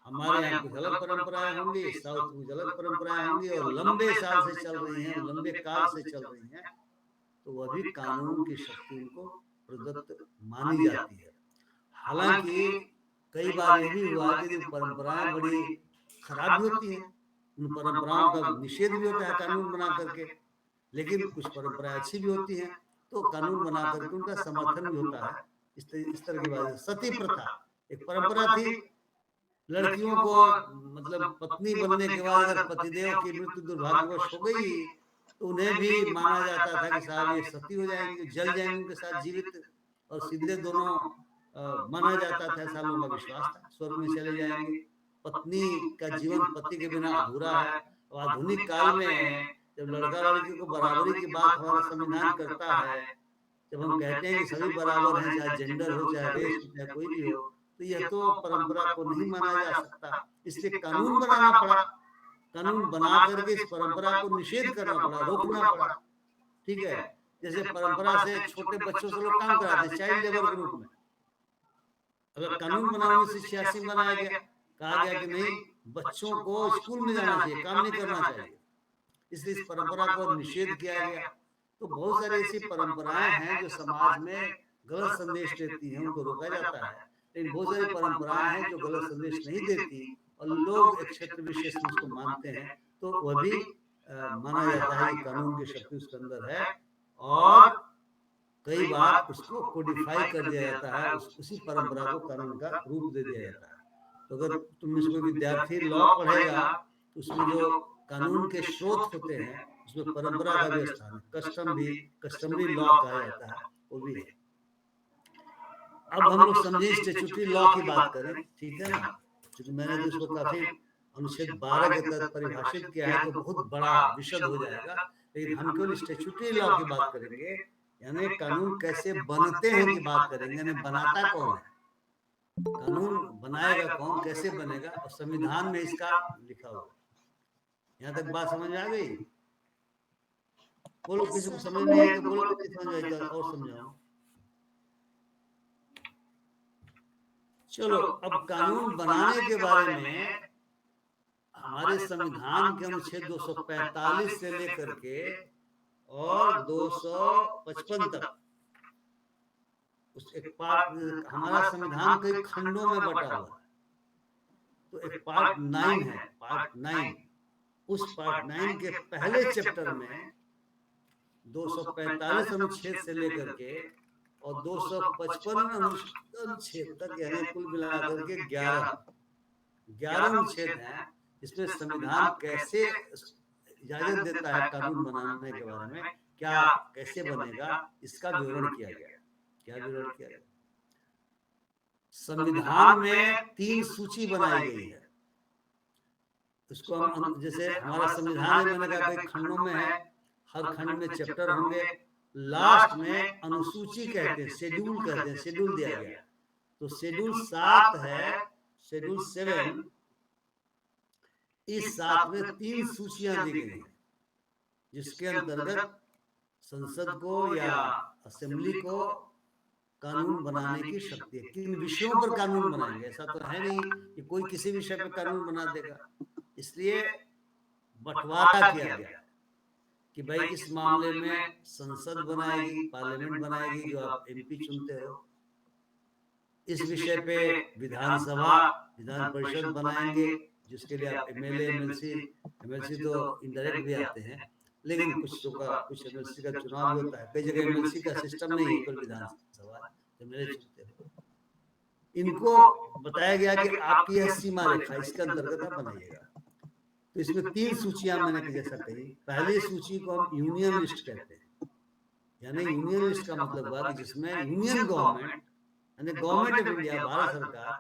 हमारे यहाँ कुछ अलग परंपराएं होंगी, साउथ कुछ अलग परंपराएं होंगी, और लंबे साल से चल रही हैं, लंबे काल से चल रही हैं, तो वह भी कानून की शक्ति उनको प्रदत्त मानी जाती है। हालांकि कई बार ये भी हुआ कि परंपराएं बड़ी खराब होती हैं, उन परंपराओं का निषेध भी होता है कानून बना करके, लेकिन कुछ परंपराएं अच्छी भी होती हैं तो कानून बना करके उनका समर्थन भी होता है। इस तरह की बात। सती प्रथा एक परंपरा थी, लड़कियों को मतलब पत्नी बनने के बाद अगर पतिदेव की मृत्यु दुर्भाग्यवश हो गई तो उन्हें भी माना जाता था कि साहब ये सती हो जाएंगे, जल जाएंगे उनके साथ जीवित और सीधे दोनों माना जाता था, ऐसा लोगों का विश्वास था, स्वर्ग में चले जाएंगे। पत्नी का जीवन पति के बिना अधूरा है। और आधुनिक काल में जब लड़का लड़की को बराबरी की बात हमारा संविधान करता है, जब हम कहते हैं कि सभी बराबर हैं, चाहे जेंडर हो, चाहे रेस हो, चाहे कोई भी हो, तो यह तो परंपरा को नहीं माना जा सकता, इसलिए कानून बनाना पड़ा। कानून बना करके इस परंपरा को निषेध करना पड़ा, रोकना पड़ा। ठीक है, जैसे परंपरा से छोटे बच्चों से लोग काम कराते, चाइल्ड लेबर के रूप में। अगर कानून बना 1986 में बनाया गया, कहा गया कि नहीं, बच्चों को स्कूल में जाना चाहिए, काम नहीं करना चाहिए, इसलिए इस परंपरा को निषेध किया गया। तो बहुत सारी ऐसी परंपराएं हैं जो समाज में गलत संदेश देती हैं, उनको रोका जाता है। लेकिन बहुत सारी परंपराएं हैं जो गलत संदेश नहीं देती और लोग एक क्षेत्र विशेष में उसको मानते हैं, तो वह भी माना जाता है कि कानून की शक्ति उसके अंदर है, और कई बार उसको कोडिफाई कर दिया जाता है, उसी परंपरा को कानून का रूप दे दिया जाता है। तो अगर तुम इसमें विद्यार्थी लॉ पढ़ेगा तो उसमें जो कानून के स्रोत होते हैं उसमें परंपरा का भी स्थान है, कस्टमरी लॉ कहा जाता है, वो भी है। अब हम लोग समझे स्टैट्यूटरी लॉ की बात करें, ठीक है ना, क्योंकि मैंने तो इसको काफी अनुच्छेद 12 के तहत परिभाषित किया है, तो बहुत बड़ा विशद हो जाएगा। लेकिन हम केवल स्टैट्यूटरी लॉ की बात करेंगे, यानी कानून कैसे बनते हैं की बात करेंगे, यानी बनाता कौन है, कानून बनाएगा कौन, कैसे बनेगा, और संविधान में इसका लिखा हुआ। यहाँ तक बात समझ में आ गई? बोलो, किसी को समझ नहीं आई तो बोलो, किसी समझ आई तो और समझाओ। चलो, अब कानून बनाने के बारे में हमारे संविधान के अनुच्छेद 245 से लेकर के और 255 तक उस एक पार्ट, हमारा संविधान कई खंडों में बटा हुआ है, तो एक पार्ट 9 है, पार्ट 9। उस पार्ट 9 के पहले चैप्टर में 245 अनुच्छेद से लेकर के और 255 अनुच्छेद तक, यानी कुल मिलाकर के 11 अनुच्छेद हैं। इसमें संविधान कैसे इजाजत देता है कानून बनाने के बारे में, क्या कैसे बनेगा, इसका विवरण किया गया। क्या विवरण किया गया? संविधान में 3 सूची बनाई गई है। इसको हम, जैसे हमारा संविधान है, मैंने कहा कई खंडों में है, हर खंड में चैप्टर होंगे, लास्ट में अनुसूची कहते हैं, शेड्यूल कहते हैं, शेड्यूल दिया गया। तो शेड्यूल 7 है, शेड्यूल 7। इस 7 में 3 सूचियां दी गई हैं, जिसके अंतर्गत संसद को या असेंबली को कानून बनाने की शक्ति है। किन विषयों पर कानून बनाएंगे, ऐसा तो है नहीं कि कोई किसी विषय पर कानून बना देगा। इसलिए बंटवारा किया गया कि भाई इस मामले में संसद बनाएगी, पार्लियामेंट बनाएगी, जो आप एमपी चुनते हो। इस विषय पे विधानसभा, विधान परिषद बनाएंगे, जिसके लिए आप एमएलए, एमएलसी तो इनडायरेक्ट भी आते हैं, लेकिन कुछ एमएलसी का चुनाव भी होता है। कई जगह एमएलसी का सिस्टम नहीं है, केवल विधानसभा एमएलए चुनते हो। इनको बताया गया कि आपकी यह सीमा रेखा, इसके अंतर्गत आप बनाइएगा। तो इसमें 3 सूचियां मैंने जैसा कही। पहली सूची को हम यूनियन लिस्ट कहते हैं, यानी यूनियन लिस्ट का मतलब हुआ कि जिसमें यूनियन गवर्नमेंट, यानी गवर्नमेंट ऑफ इंडिया, भारत सरकार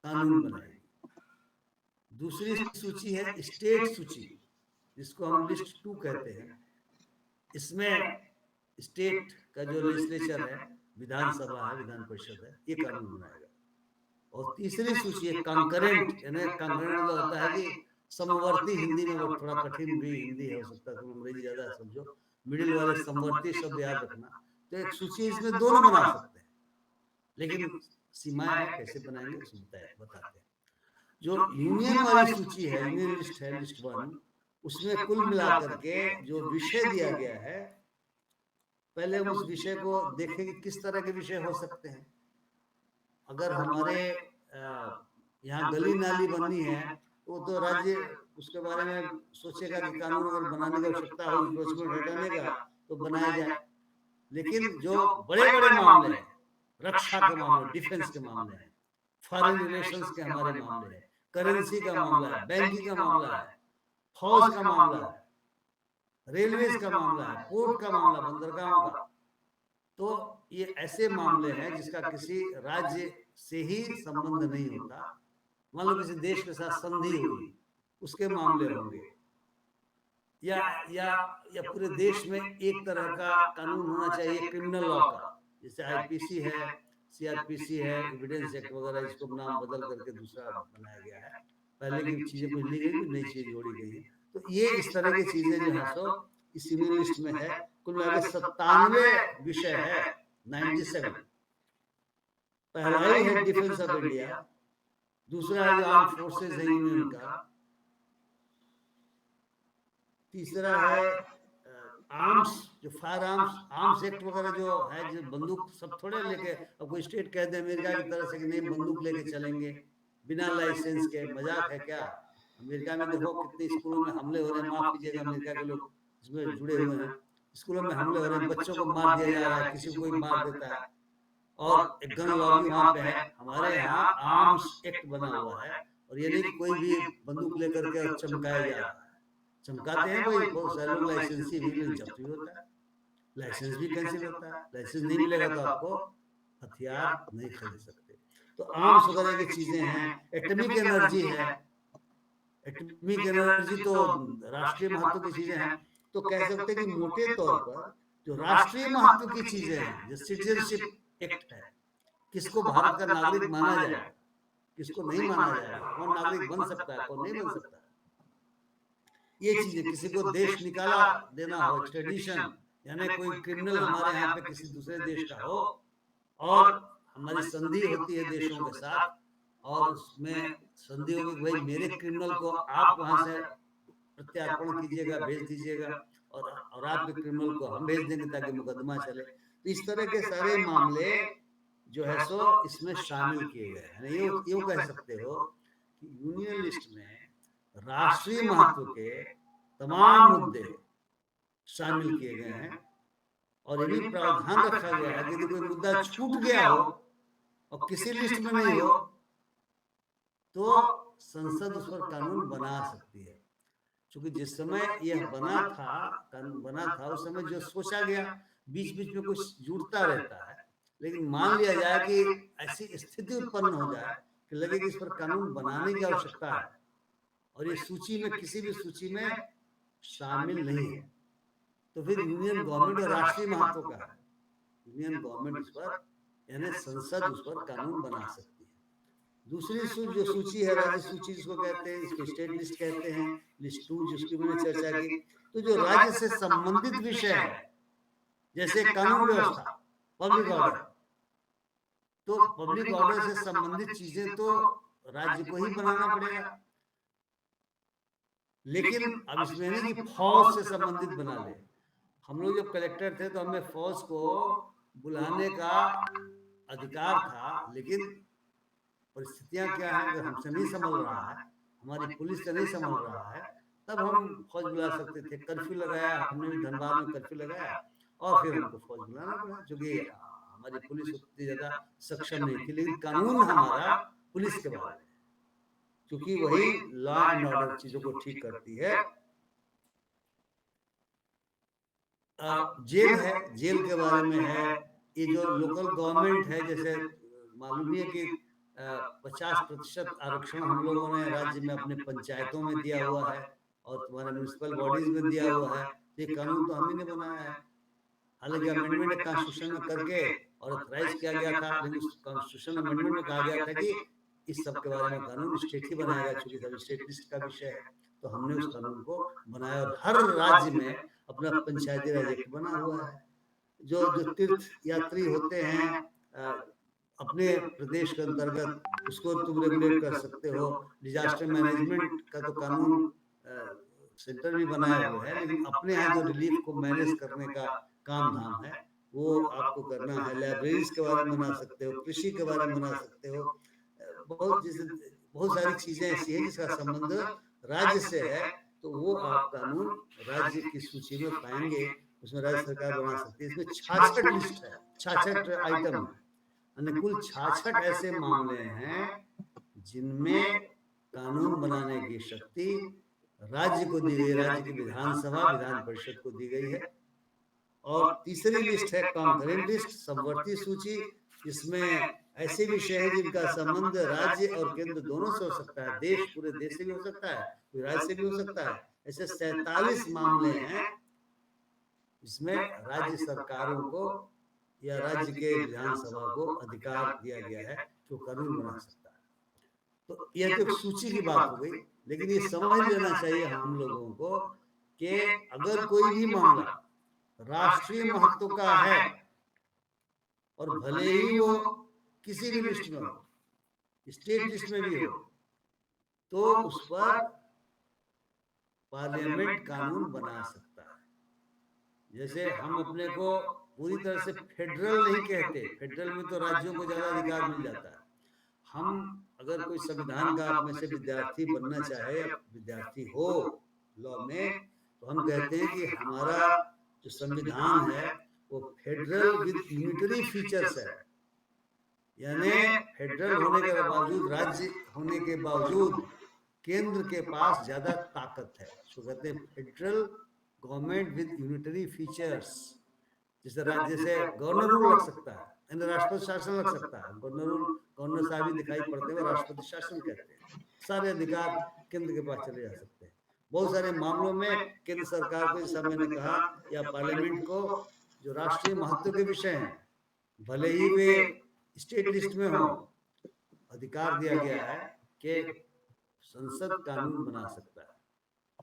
कानून बनाएगी। दूसरी सूची है स्टेट सूची, जिसको हम लिस्ट 2 कहते हैं। इसमें स्टेट का जो लेजिस्लेचर है, विधानसभा है, विधान परिषद है, ये कानून बनाएगा। और तीसरी सूची है कंकरेंट, यानी कंकरेंट मतलब होता है कि समवर्ती, हिंदी में वो थोड़ा कठिन भी हिंदी है, हो सकता है तुम अंग्रेजी ज्यादा समझो, मिडिल वाले समवर्ती शब्द याद रखना। तो एक सूची इसमें दोनों बना सकते हैं, लेकिन सीमाएं है, कैसे बनाएंगे उसमें बताते हैं। जो यूनियन वाली सूची है, यूनियन लिस्ट है, लिस्ट 1, उसमें कुल मिलाकर के जो विषय दिया गया है, पहले हम उस विषय को देखें कि किस तरह के विषय हो सकते हैं। अगर हमारे यहाँ गली नाली बननी है, तो राज्य उसके बारे में सोचेगा कि कानून अगर बनाने की आवश्यकता हो, इंक्रोचमेंट हटाने का, तो बनाया जाए। लेकिन जो बड़े बड़े मामले हैं, रक्षा के मामले, डिफेंस के मामले हैं, फॉरेन रिलेशंस के हमारे मामले हैं, करेंसी का मामला है, बैंकिंग का मामला है, फौज का मामला है, रेलवे का मामला है, पोर्ट का मामला, बंदरगाहों का, तो ये ऐसे मामले हैं जिसका किसी राज्य से ही संबंध नहीं होता। मान लो किसी देश के साथ संधि हुई, उसके मामले होंगे, या पूरे देश में एक तरह का कानून होना चाहिए क्रिमिनल लॉ का, जैसे आईपीसी है, सीआरपीसी है, एविडेंस एक्ट वगैरह, इसको नाम बदल करके दूसरा बनाया गया है। पहले की चीजें कुछ ली गई, नई चीज जोड़ी गई है। तो ये इस तरह की चीजें जो है सो इस यूनियन लिस्ट में है। कुल मिलाकर 97 विषय है, 97। पहला ही है डिफेंस ऑफ इंडिया, दूसरा है जो आर्म फोर्सेस है यूनियन का, तीसरा है आर्म्स, जो फायर आर्म्स एक्ट वगैरह जो है, जो बंदूक सब थोड़े लेके, अब कोई स्टेट कह दे अमेरिका की तरह से कि नहीं बंदूक लेके चलेंगे बिना लाइसेंस के, मजाक है क्या? अमेरिका में देखो कितने स्कूलों में हमले हो रहे हैं, माफ कीजिएगा अमेरिका के लोग इसमें जुड़े हुए हैं, स्कूलों में हमले हो रहे हैं, बच्चों को मार दिया जा रहा है, किसी को कोई मार देता है, और एक गन लॉ भी वहाँ पे है। हमारे यहाँ आर्म्स एक्ट बना हुआ है, और ये नहीं कोई भी बंदूक लेकर के चमकाया जा रहा है। चमकाते हैं भाई, बहुत सारे लोग लाइसेंस भी जब्त भी होता है, लाइसेंस भी कैंसिल होता है। लाइसेंस नहीं मिलेगा तो आपको हथियार नहीं खरीद सकते। तो आर्म्स वगैरह की चीजें हैं, एटॉमिक एनर्जी है, एटॉमिक एनर्जी तो राष्ट्रीय महत्व की चीजें हैं। तो कह सकते हैं कि मोटे तौर पर जो राष्ट्रीय महत्व की चीजें हैं, जो सिटीजनशिप एक्ट है, किसको भारत का नागरिक माना जाएगा, किसको नहीं माना जाएगा, कौन नागरिक बन सकता है, कौन नहीं बन सकता, ये चीजें, किसी को देश निकाला देना हो, एक्सट्रेडिशन, यानी कोई क्रिमिनल हमारे यहाँ पे किसी दूसरे देश का हो, और हमारी संधि होती है देशों के साथ, और उसमें संधि होगी भाई मेरे क्रिमिनल को आप वहां से प्रत्यार्पण कीजिएगा, भेज दीजिएगा, और आपके क्रिमिनल को हम भेज देंगे ताकि मुकदमा चले। तो इस तरह के सारे मामले जो है सो इसमें शामिल किए गए हैं। यूं कह सकते हो कि यूनियन लिस्ट में राष्ट्रीय महत्व के तमाम मुद्दे शामिल किए गए हैं और ये भी प्रावधान रखा गया है कि यदि कोई मुद्दा छूट गया हो और किसी लिस्ट में नहीं हो तो संसद उस पर कानून बना सकती है। क्योंकि जिस समय यह कानून बना था उस समय जो सोचा गया बीच बीच में कुछ जुड़ता रहता है, लेकिन मान लिया जाए कि ऐसी स्थिति उत्पन्न हो जाए कि लगे कि इस पर कानून बनाने की आवश्यकता है और ये सूची में किसी भी सूची में शामिल नहीं है, तो फिर यूनियन गवर्नमेंट और राष्ट्रीय महत्व का है, यूनियन गवर्नमेंट उस पर यानी संसद उस पर कानून बना सकती है। दूसरी जो सूची है राज्य सूची जिसको कहते हैं, इसको स्टेट लिस्ट कहते हैं, लिस्ट 2 जिसकी मैंने चर्चा की। तो जो राज्य से संबंधित विषय है जैसे कानून व्यवस्था, पब्लिक ऑर्डर, तो पब्लिक ऑर्डर से संबंधित चीजें तो राज्य को ही बनाना पड़ेगा। लेकिन अब इसमें नहीं कि फौज से संबंधित बना ले। हम लोग जब कलेक्टर थे तो हमें फौज को बुलाने का अधिकार था, लेकिन परिस्थितियां क्या हैं, अगर हमसे नहीं संभल रहा है, हमारी पुलिस से नहीं संभल रहा है, तब हम फौज बुला सकते थे। कर्फ्यू लगाया, हमने भी धनबाद में कर्फ्यू लगाया और फिर हमको फौज बुलाना पड़ा, क्योंकि हमारी पुलिस उतनी ज्यादा सक्षम नहीं थी। लेकिन कानून हमारा पुलिस के बारे में, क्योंकि वही लॉ एंड ऑर्डर चीजों को ठीक करती है। जेल है, जेल के बारे में है। ये जो लोकल गवर्नमेंट है, जैसे मालूम है कि 50% आरक्षण हम लोगों ने राज्य में अपने पंचायतों में दिया हुआ है और तुम्हारे म्यूनिसिपल बॉडीज में दिया हुआ है। ये कानून तो हम ही ने बनाया है, हालांकि अमेंडमेंट कॉन्स्टिट्यूशन में करके और ऑथराइज किया गया था, लेकिन उस कॉन्स्टिट्यूशन अमेंडमेंट में कहा गया था कि इस सब के बारे में कानून स्टेट ही बनाएगा, चूंकि सब स्टेट लिस्ट का विषय है। तो हमने उस कानून को बनाया और हर राज्य में अपना पंचायती राज एक्ट बना हुआ है। जो तीर्थ यात्री होते हैं अपने प्रदेश के अंतर्गत, उसको तुम रेगुलेट कर सकते हो। डिजास्टर मैनेजमेंट का तो कानून सेंटर भी बनाया हुआ है, लेकिन अपने यहाँ जो रिलीफ को मैनेज करने का काम धाम है वो आपको करना है। लाइब्रेरीज के बारे में बना सकते हो, कृषि के बारे में बना सकते हो। बहुत सारी चीजें ऐसी हैं जिसका संबंध राज्य से है, तो वो आप कानून राज्य की सूची में पाएंगे, उसमें राज्य सरकार बना सकती है। इसमें 66 लिस्ट है, 66 आइटम है, कुल 66 ऐसे मामले हैं जिनमें कानून बनाने की शक्ति राज्य को दी गई, राज्य की विधानसभा विधान परिषद को दी गई है। और तीसरी लिस्ट है कॉन्करेंट लिस्ट, समवर्ती सूची। इसमें ऐसे विषय है जिनका संबंध राज्य और केंद्र दोनों से हो सकता है, देश पूरे देश से भी हो सकता है, कोई राज्य से भी हो सकता है। ऐसे 47 मामले हैं जिसमें राज्य सरकारों को या राज्य के विधानसभा को अधिकार दिया गया है जो कानून बना सकता है। तो यह तो सूची की बात हो गई, लेकिन ये समझ लेना चाहिए हम लोगों को कि अगर कोई भी मामला राष्ट्रीय महत्व का है और भले ही वो किसी भी लिस्ट में हो, स्टेट लिस्ट में भी हो, तो उस पर पार्लियामेंट कानून बना सकता है। जैसे हम अपने को पूरी तरह से फेडरल नहीं कहते, फेडरल में तो राज्यों को ज्यादा अधिकार मिल जाता है। हम अगर कोई संविधान का आप में से विद्यार्थी बनना चाहे, विद्यार्थी हो लॉ में, तो हम कहते हैं कि हमारा जो संविधान है वो फेडरल विद यूनिटरी फीचर्स है, यानी फेडरल होने के बावजूद, राज्य होने के बावजूद केंद्र के पास ज्यादा ताकत है। तो कहते हैं federal government with unitary features. जैसे राज्य से गवर्नर रूल लग सकता है, राष्ट्रपति शासन लग सकता है। गवर्नर रूल, गवर्नर साहब ही दिखाई पड़ते हैं, राष्ट्रपति शासन कहते हैं। सारे अधिकार केंद्र के पास चले जा सकते हैं। बहुत सारे मामलों में केंद्र सरकार को, जैसा मैंने कहा, या पार्लियामेंट को जो राष्ट्रीय महत्व के विषय हैं, भले ही वे स्टेट लिस्ट में हो, अधिकार दिया गया है कि संसद कानून बना सकता है।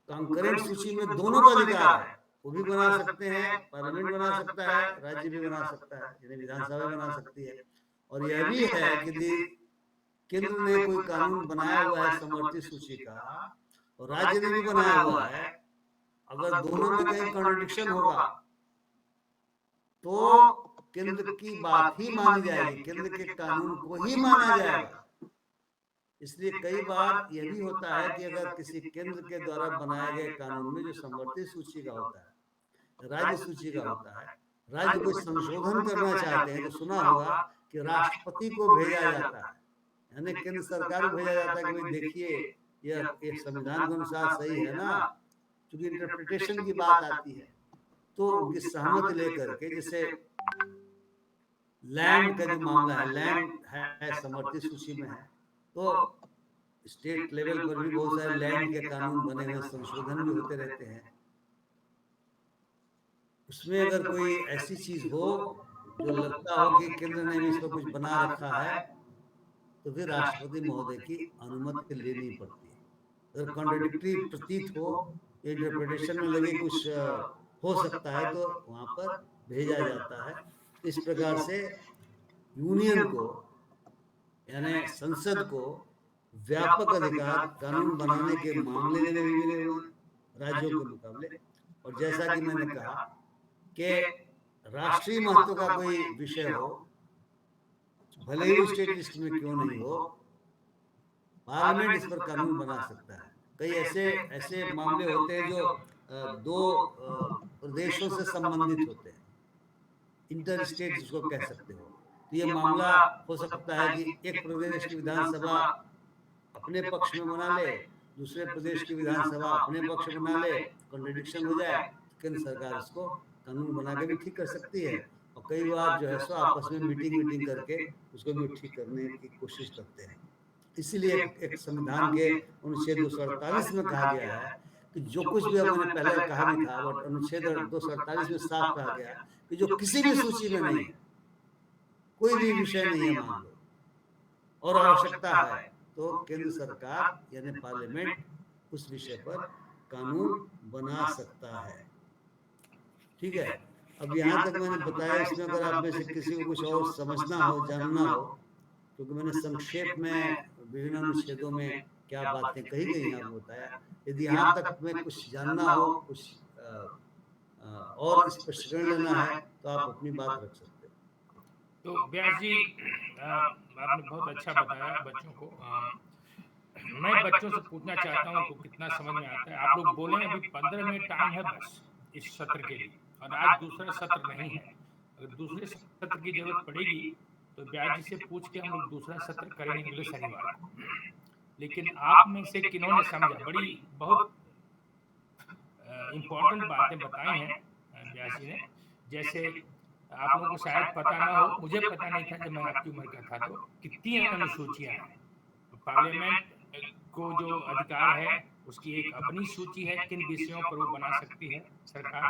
कॉन्करेंट सूची में दोनों का अधिकार है, वो भी बना सकते हैं, पार्लियामेंट बना सकता है, राज्य भी बना सकता है, यानी विधानसभा बना सकती है। और यह भी है कि केंद्र ने कोई कानून बनाया हुआ है समवर्ती सूची का और राज्य ने भी बनाया हुआ है, अगर दोनों में कहीं कॉन्ट्रडिक्शन होगा तो केंद्र की बात ही मानी जाएगी, केंद्र के कानून को ही माना जाएगा। इसलिए कई बार यह भी होता है कि अगर किसी केंद्र के द्वारा बनाए गए कानून में जो समवर्ती सूची का होता है, राज्य सूची का होता है, राज्य कोई संशोधन करना चाहते हैं तो सुना होगा कि राष्ट्रपति को भेजा जाता है, यानी केंद्र सरकार को भेजा जाता है कि भाई देखिए यह संविधान के अनुसार सही है ना, क्योंकि इंटरप्रिटेशन की बात आती है तो उनकी सहमति लेकर के, जैसे लैंड का जो मामला है, लैंड है समवर्ती सूची में है, तो स्टेट लेवल पर भी बहुत सारे लैंड के कानून बने हुए, संशोधन भी होते रहते हैं। उसमें अगर कोई ऐसी चीज हो जो लगता हो कि केंद्र ने भी इसको कुछ बना रखा है तो फिर राष्ट्रपति महोदय की अनुमति लेनी पड़ती है। अगर कॉन्ट्रडिक्टरी प्रतीत हो, इंटरप्रिटेशन में लगे कुछ हो सकता है तो वहां पर भेजा जाता है। इस प्रकार से यूनियन को यानी संसद को व्यापक अधिकार कानून बनाने के मामले में भी मिले हुए राज्यों के मुकाबले। और जैसा कि मैंने कहा कि राष्ट्रीय महत्व का कोई विषय हो, भले ही स्टेट लिस्ट में क्यों नहीं हो, पार्लियामेंट इस पर कानून बना सकता है। कई ऐसे मामले होते हैं जो दो प्रदेशों से संबंधित होते हैं, इंटर स्टेट जिसको कह सकते हो। तो ये मामला हो सकता है कि एक प्रदेश की विधानसभा अपने पक्ष में बना ले, दूसरे प्रदेश की विधानसभा अपने पक्ष में बना ले, कॉन्ट्रडिक्शन हो जाए, केंद्र सरकार इसको कानून बना के भी ठीक कर सकती है। और कई बार जो है सो आपस में मीटिंग करके उसको भी ठीक करने की कोशिश करते हैं। इसीलिए एक संविधान के अनुच्छेद 248 में कहा गया है कि जो कुछ भी मैंने पहले कहा भी था, बट अनुच्छेद 248 में साफ कहा गया कि जो किसी भी सूची में नहीं है, कोई भी विषय नहीं है मान लो, और आवश्यकता है तो केंद्र सरकार यानी पार्लियामेंट उस विषय पर कानून बना सकता है। ठीक है। अब यहाँ तक मैंने बताया, इसमें अगर आप में से किसी को कुछ और समझना हो, जानना हो, क्योंकि मैंने संक्षेप में विभिन्न अनुच्छेदों में क्या बातें कही गई हैं आपको बताया। यदि यहाँ तक में कुछ जानना हो, कुछ और स्पष्टीकरण लेना है तो आप अपनी बात रख सकते हो। तो व्यास जी आपने बहुत अच्छा बताया बच्चों को। मैं बच्चों से पूछना चाहता हूँ उनको कितना समझ में आता है। आप लोग बोले अभी 15 मिनट टाइम है बस इस सत्र के लिए, और आज दूसरा सत्र नहीं है। अगर दूसरे सत्र की जरूरत पड़ेगी तो व्यास जी से पूछ के हम लोग दूसरा सत्र करेंगे अगले शनिवार को। लेकिन आप में से किन्होंने समझा, बड़ी बहुत इम्पोर्टेंट बातें बताई हैं व्यास जी ने। जैसे आप लोगों को शायद पता ना हो, मुझे पता नहीं था जब मैं आपकी उम्र का था, तो कितनी अनुसूचियां हैं। पार्लियामेंट को जो अधिकार है उसकी एक अपनी सूची है, किन विषयों पर वो बना सकती है सरकार।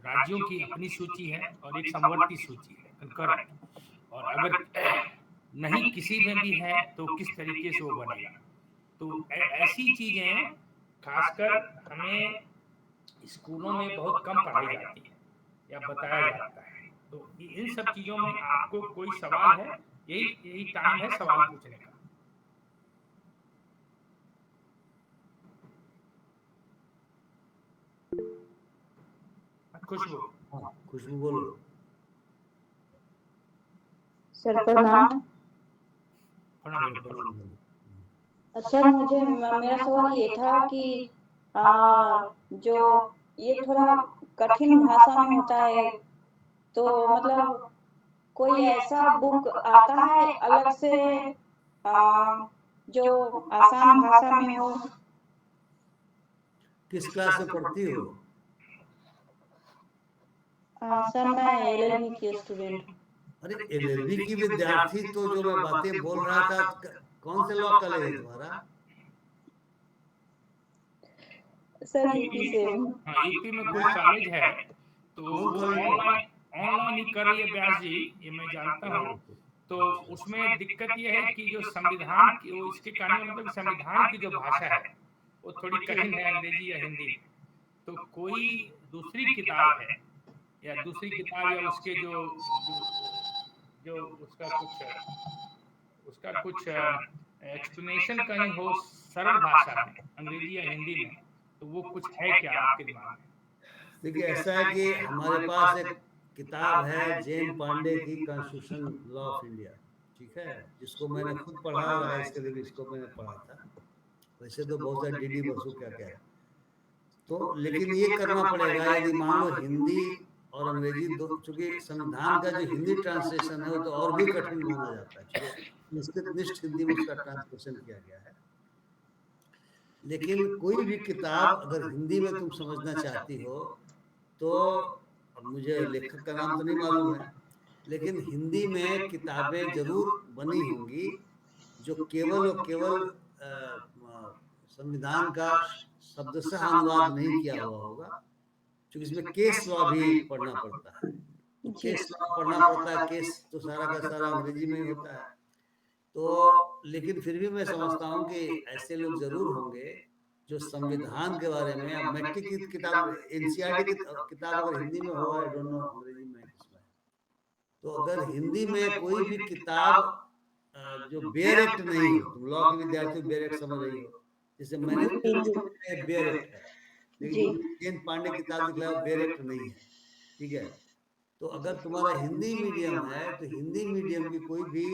राज्यों की अपनी सूची है और एक समवर्ती सूची है, कंकरेंट। और अगर नहीं किसी में भी है तो किस तरीके से वो बनेगा। तो ऐसी चीजें खासकर हमें स्कूलों में बहुत कम पढ़ाई जाती है या बताया जाता है। तो इन सब चीजों में आपको कोई सवाल है, यही टाइम है सवाल पूछने का। खुशबू। हाँ, खुशबू बोलो। सर प्रणाम। सर मुझे मेरा सवाल ये था कि जो ये थोड़ा कठिन भाषा में होता है, तो मतलब कोई ऐसा बुक आता है अलग से जो आसान भाषा में हो? किस क्लास में पढ़ती हो? सर मैं एलएलबी की स्टूडेंट। अरे एलएलबी की विद्यार्थी तो जो मैं बातें बोल रहा था, कौन से लॉ कॉलेज है तुम्हारा? सर यूपी से। हाँ, यूपी में कुछ कॉलेज है तो वो ऑनलाइन ही कर रही है व्यास जी, ये मैं जानता हूँ। तो उसमें दिक्कत ये है कि जो संविधान की, वो इसके कहने का मतलब संविधान की जो भाषा है वो थोड़ी कठिन है, अंग्रेजी या हिंदी में। तो कोई दूसरी किताब है या दूसरी किताब या उसके जो जो उसका कुछ एक्सप्लेनेशन कहीं हो सरल भाषा में, अंग्रेजी या हिंदी में, तो वो कुछ है क्या आपके दिमाग में? देखिए ऐसा है कि हमारे पास एक किताब है जैन पांडे की कॉन्स्टिट्यूशन लॉ ऑफ इंडिया, ठीक है, जिसको मैंने खुद पढ़ा और आइस के लिए भी इसको मैंने पढ़ा था। वैसे तो बहुत सारे डीडी बसु क्या क्या है, तो लेकिन ये करना पड़ेगा यदि मान लो हिंदी और अंग्रेजी दो, चूंकि संविधान का जो हिंदी ट्रांसलेशन है वो तो और भी कठिन माना जाता है, चूंकि संस्कृत निष्ठ हिंदी में उसका ट्रांसलेशन किया गया है। लेकिन कोई भी किताब अगर हिंदी में तुम समझना चाहती हो तो, अब मुझे लेखक का नाम तो नहीं मालूम है, लेकिन हिंदी में किताबें जरूर बनी होंगी जो केवल और केवल संविधान का शब्दशः अनुवाद नहीं किया हुआ होगा, क्योंकि इसमें केस लॉ भी पढ़ना पड़ता है। तो केस लॉ पढ़ना पड़ता है, केस तो सारा का सारा अंग्रेजी में ही होता है। तो लेकिन फिर भी मैं समझता हूँ कि ऐसे लोग जरूर होंगे जो संविधान के बारे में, अब मैट्रिक की किताब एनसीईआरटी की किताब अगर हिंदी में हो, आई डोंट नो अंग्रेजी में किसमें, तो अगर हिंदी में कोई भी किताब जो बेयर एक्ट नहीं हो, तुम लॉ के विद्यार्थी बेयर एक्ट समझ रही हो, जैसे मैंने बेयर एक्ट है, लेकिन जैन पांडे किताब के खिलाफ बेयर एक्ट नहीं है, ठीक है। तो अगर तुम्हारा हिंदी मीडियम है तो हिंदी मीडियम की कोई भी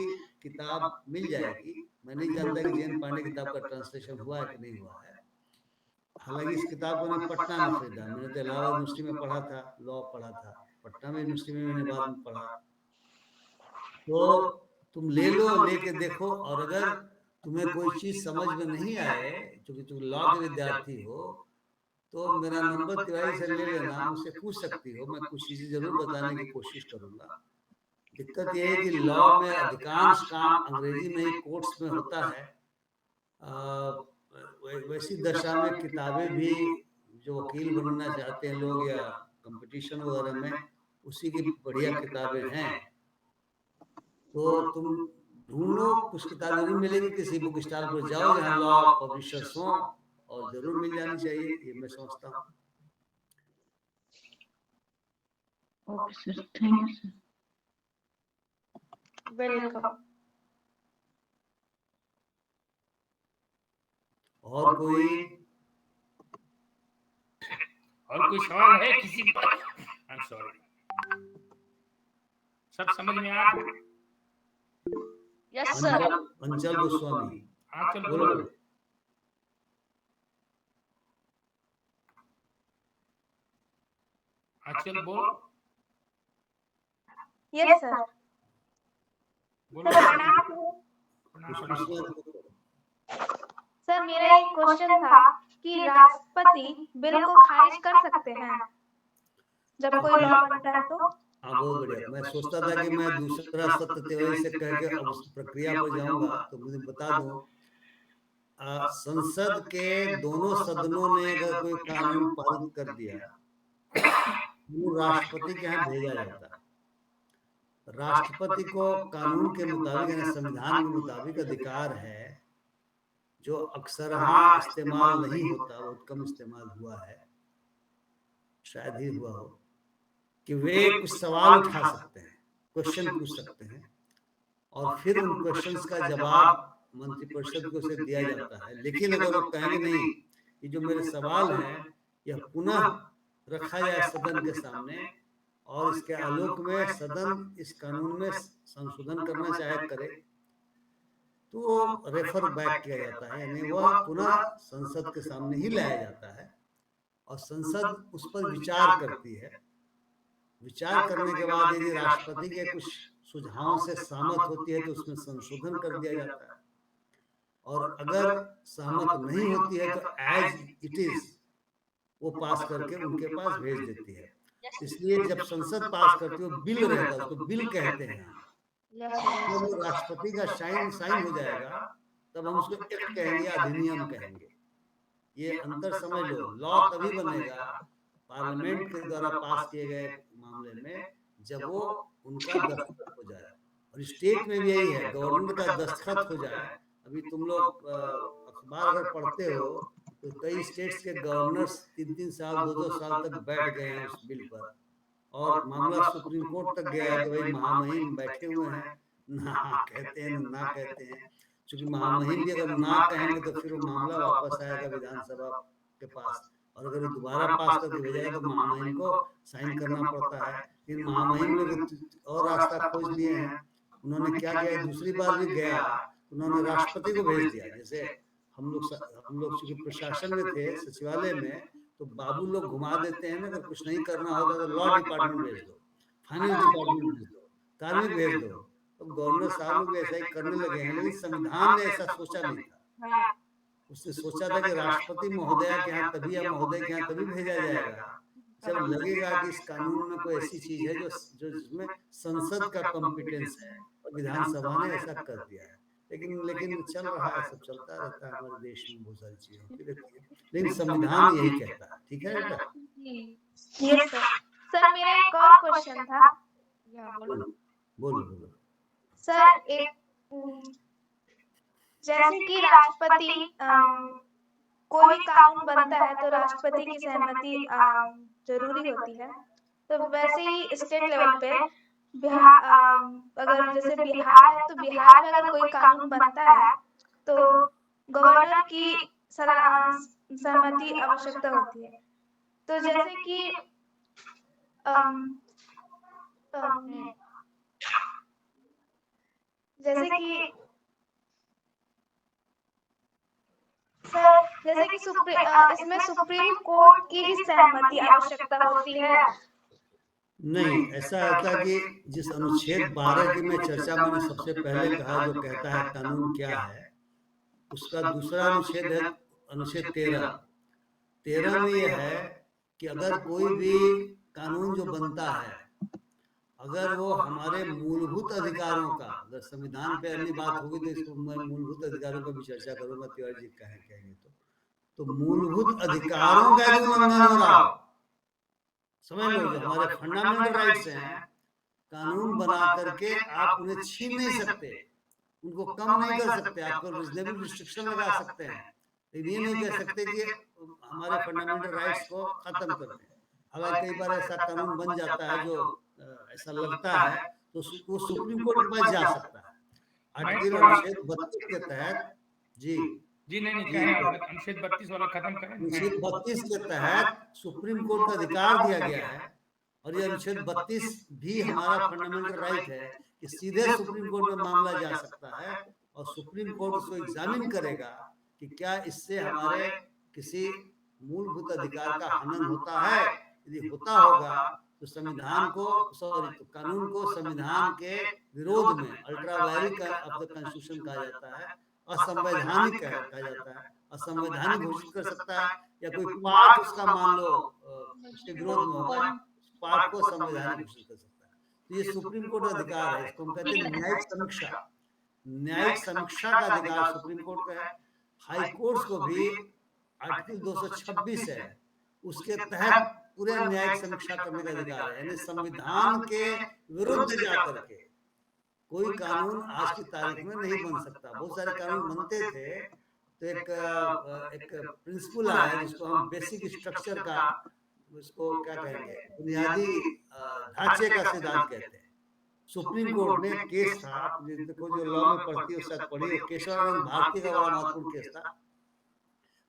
किताब मिल जाएगी। मैं नहीं जानता कि जैन पांडे किताब का ट्रांसलेशन हुआ है कि नहीं हुआ है। हालांकि इस किताब को मैंने पटना में खरीदा, मैंने तो इलाहाबाद यूनिवर्सिटी में पढ़ा था, लॉ पढ़ा था, पटना में यूनिवर्सिटी में मैंने बाद में पढ़ा। तो तुम ले लो, लेके देखो, और अगर तुम्हें कोई चीज समझ में नहीं आए, क्योंकि तुम लॉ के विद्यार्थी हो, तो मेरा नंबर तिवारी से ले लेना, मुझसे पूछ सकती हो, मैं कुछ चीजें जरूर बताने की कोशिश करूंगा। दिक्कत यह है कि लॉ में अधिकांश काम अंग्रेजी में ही कोर्ट्स में होता है। वैसी दशा में किताबें भी जो वकील बनना चाहते हैं लोग या कंपटीशन वगैरह में, उसी की बढ़िया किताबें हैं। तो तुम ढूंढो, कुछ किताब जरूर मिलेगी, किसी बुक स्टॉल पर जाओ जहाँ लॉ पब्लिशर्स हों, और जरूर मिल जानी चाहिए, ये मैं समझता हूँ। Okay sir, thank you sir. Welcome. और कोई सवाल है किसी का? आई एम सॉरी, सब समझ में आ गया? Yes sir. अंचल गोस्वामी, हाँ चल बोलो। बोलो। आंचल बोल। Yes sir. बोलो। सर मेरा एक क्वेश्चन था कि राष्ट्रपति बिल को खारिज कर सकते हैं जब कोई लॉ बनता है तो? हाँ बहुत बढ़िया। मैं सोचता था कि मैं दूसरा सत्य तिवारी से कह के अब उस प्रक्रिया पर जाऊंगा, तो मुझे बता दूं, संसद के दोनों सदनों ने अगर कोई कानून पारित कर दिया वो राष्ट्रपति के यहाँ भेजा जाता है। राष्ट्रपति को कानून के मुताबिक यानी संविधान के मुताबिक अधिकार है, जो अक्सरहा इस्तेमाल नहीं होता, बहुत कम इस्तेमाल हुआ है, शायद ही हुआ हो, कि वे कुछ सवाल उठा सकते हैं, क्वेश्चन पूछ सकते हैं, और फिर उन क्वेश्चंस का जवाब मंत्रिपरिषद को से दिया जाता है। लेकिन अगर वो कहेंगे नहीं, ये जो मेरे सवाल हैं यह पुनः रखा जाए सदन के सामने, और इसके आलोक में सदन इस कानून में संशोधन करना चाहे करे, तो रेफर बैक किया जाता है, यानी वह पुनः संसद के सामने ही लाया जाता है, और संसद उस पर विचार करती है। विचार करने के बाद यदि राष्ट्रपति के कुछ सुझावों से सहमत होती है तो उसमें संशोधन कर दिया जाता है, और अगर सहमत नहीं होती है तो एज इट इज वो पास करके उनके पास भेज देती है। इसलिए जब संसद पास करती है, बिल रहता है, उसको बिल कहते हैं। जब राष्ट्रपति का साइन हो जाएगा तब हम उसको एक्ट कहेंगे, अधिनियम कहेंगे। ये अंतर समझ लो। लॉ तभी बनेगा पार्लियामेंट के द्वारा पास किए गए मामले में जब वो उनका दस्तखत हो जाए, और स्टेट में भी यही है, गवर्नर का दस्तखत हो जाए। अभी तुम लोग अखबार अगर पढ़ते हो तो कई स्टेट्स के गवर्नर्स 3-3 साल 2-2 साल तक बैठ गए हैं उस बिल पर, और मामला सुप्रीम कोर्ट तक गया है कि भाई महामहिम बैठे हुए हैं, ना कहते हैं ना कहते हैं। क्योंकि महामहिम भी अगर ना कहेंगे तो फिर वो मामला वापस आएगा विधानसभा के पास, और अगर ये दोबारा पास करके भेजा तो महामहिम को साइन करना पड़ता है। लेकिन महामहिम ने और रास्ता खोज लिए हैं। उन्होंने क्या किया, दूसरी बार भी गया, उन्होंने राष्ट्रपति को भेज दिया। जैसे हम लोग चूंकि प्रशासन में थे, सचिवालय में, तो बाबू लोग घुमा देते हैं ना, अगर कुछ नहीं करना होता तो लॉ डिपार्टमेंट भेज दो, फाइनेंस डिपार्टमेंट भेज दो, कार्मिक भेज दो। तो गवर्नर साहब लोग ऐसा ही करने लगे हैं, लेकिन संविधान ने ऐसा सोचा नहीं था। उसने सोचा था कि राष्ट्रपति महोदया के यहाँ तभी या महोदय के यहाँ तभी भेजा जाएगा जब लगेगा कि इस कानून में कोई ऐसी चीज है जो जिसमें संसद का कॉम्पिटेंस है, और विधानसभा ने ऐसा कर दिया है। लेकिन चल रहा है, सब चलता रहता है हमारे देश में, बहुत सारी चीजें होती रहती है, लेकिन संविधान यही कहता है। ठीक है बेटा? Yes sir. सर मेरा एक और क्वेश्चन था। बोलो बोलो। सर जैसे कि राष्ट्रपति कोई भी कानून बनता है तो राष्ट्रपति की सहमति जरूरी होती है, तो वैसे ही स्टेट लेवल पे बिहार अगर जैसे बिहार है तो बिहार में अगर कोई कानून बनता है तो गवर्नर की सहमति आवश्यकता होती है। तो जैसे कि सर जैसे कि इसमें सुप्रीम कोर्ट की भी सहमति आवश्यकता होती है। नहीं, ऐसा होता है कि जिस अनुच्छेद 12 की मैं चर्चा मैंने सबसे पहले कहा, जो कहता है कानून क्या है, उसका दूसरा अनुच्छेद है अनुच्छेद 13 में यह है कि अगर कोई भी कानून जो बनता है, अगर वो हमारे मूलभूत अधिकारों का, अगर संविधान पे अन्य बात होगी तो इसको मैं मूलभूत अधिकारों पर भी चर्चा करूंगा, तिवारी जी कहेंगे तो मूलभूत अधिकारों का जो उल्लंघन हो रहा हो, समझ लो जो हमारे फंडामेंटल राइट्स हैं, कानून बना करके आप उन्हें छीन नहीं सकते, उनको कम नहीं कर सकते, आपको रिजनेबल रिस्ट्रिक्शन लगा सकते हैं, लेकिन ये नहीं कह सकते कि हमारे फंडामेंटल राइट्स को खत्म कर दें। हालांकि कई बार ऐसा कानून बन जाता है जो ऐसा लगता है, तो वो सुप्रीम कोर्ट के पास जा सकता है। आर्टिकल अनुच्छेद 32 के तहत जी नहीं कहें, अनुच्छेद 32 वाला खत्म करें। अनुच्छेद 32 के तहत सुप्रीम कोर्ट का अधिकार दिया गया है, और ये अनुच्छेद 32 भी हमारा फंडामेंटल राइट है कि सीधे सुप्रीम कोर्ट में मामला जा सकता है, और सुप्रीम कोर्ट उसको एग्जामिन करेगा कि क्या इससे हमारे किसी मूलभूत अधिकार का हनन होता है। यदि होता होगा तो संविधान को तो कानून को संविधान के विरोध में ultra violence of the constitution कहा जाता है, असंवैधानिक कहा जाता है, असंवैधानिक घोषित कर सकता है, या कोई पार्ट उसका मान लो उसके विरोध में होगा, पार्ट को संवैधानिक घोषित कर सकता है। तो ये सुप्रीम कोर्ट का अधिकार है, इसको हम कहते हैं न्यायिक समीक्षा। न्यायिक समीक्षा का अधिकार सुप्रीम कोर्ट का है। हाई कोर्ट को भी आर्टिकल 226 है, उसके तहत पूरे न्यायिक समीक्षा करने का अधिकार है, यानी संविधान के विरुद्ध जाकर के कोई कानून आज की तारीख में नहीं बन सकता। बहुत सारे कानून बनते थे, तो एक प्रिंसिपल आया जिसको हम बेसिक स्ट्रक्चर का, उसको क्या कहेंगे, बुनियादी ढांचे का सिद्धांत कहते हैं। सुप्रीम कोर्ट ने केस था, देखो जो लॉ में पढ़ती है शायद पढ़ी, केशवानंद भारती का बड़ा महत्वपूर्ण केस था।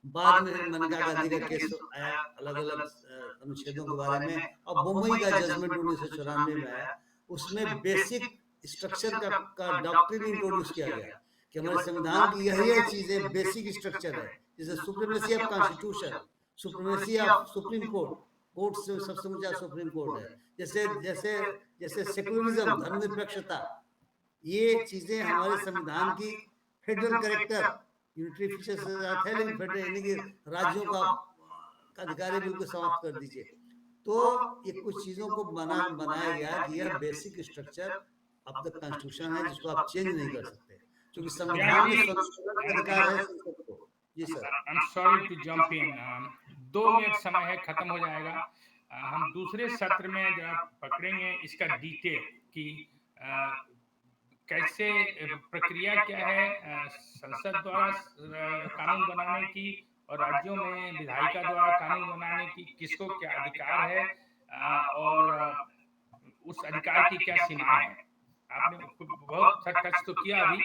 बाद में मेनका गांधी का केस आया अलग अलग अनुच्छेदों के बारे में, और बम्बई का जजमेंट 1994 में आया। उसमें बेसिक स्ट्रक्चर का डॉक्ट्रिन इंट्रोड्यूस किया गया कि हमारे संविधान की यही चीजें बेसिक स्ट्रक्चर है, जैसे supremacy of constitution, supremacy of supreme court, court से सबसे ऊंचा सुप्रीम कोर्ट है, जैसे जैसे जैसे सेकुलरिज्म, धर्मनिरपेक्षता, ये चीजें हमारे संविधान की फेडरल कैरेक्टर, यूनिटरी फीचर्स के साथ है, लेकिन फेडरल यानी कि राज्यों का अधिकार बिल्कुल समाप्त कर दीजिए। तो ये कुछ चीजों को बनाया गया कि यह basic structure of the constitution है, जिसको आप चेंज नहीं कर सकते, क्योंकि संविधान में अधिकार है सबको। जी sir, I am sorry to jump in, 2 minute समय है, खत्म हो जाएगा। हम दूसरे सत्र में जरा पकड़ेंगे इसका डिटेल कि कैसे प्रक्रिया क्या है संसद द्वारा कानून बनाने की, और राज्यों में विधायिका द्वारा कानून बनाने की, किसको क्या अधिकार है, और उस अधिकार की क्या सीमाएं हैं। आपने बहुत टच तो किया अभी,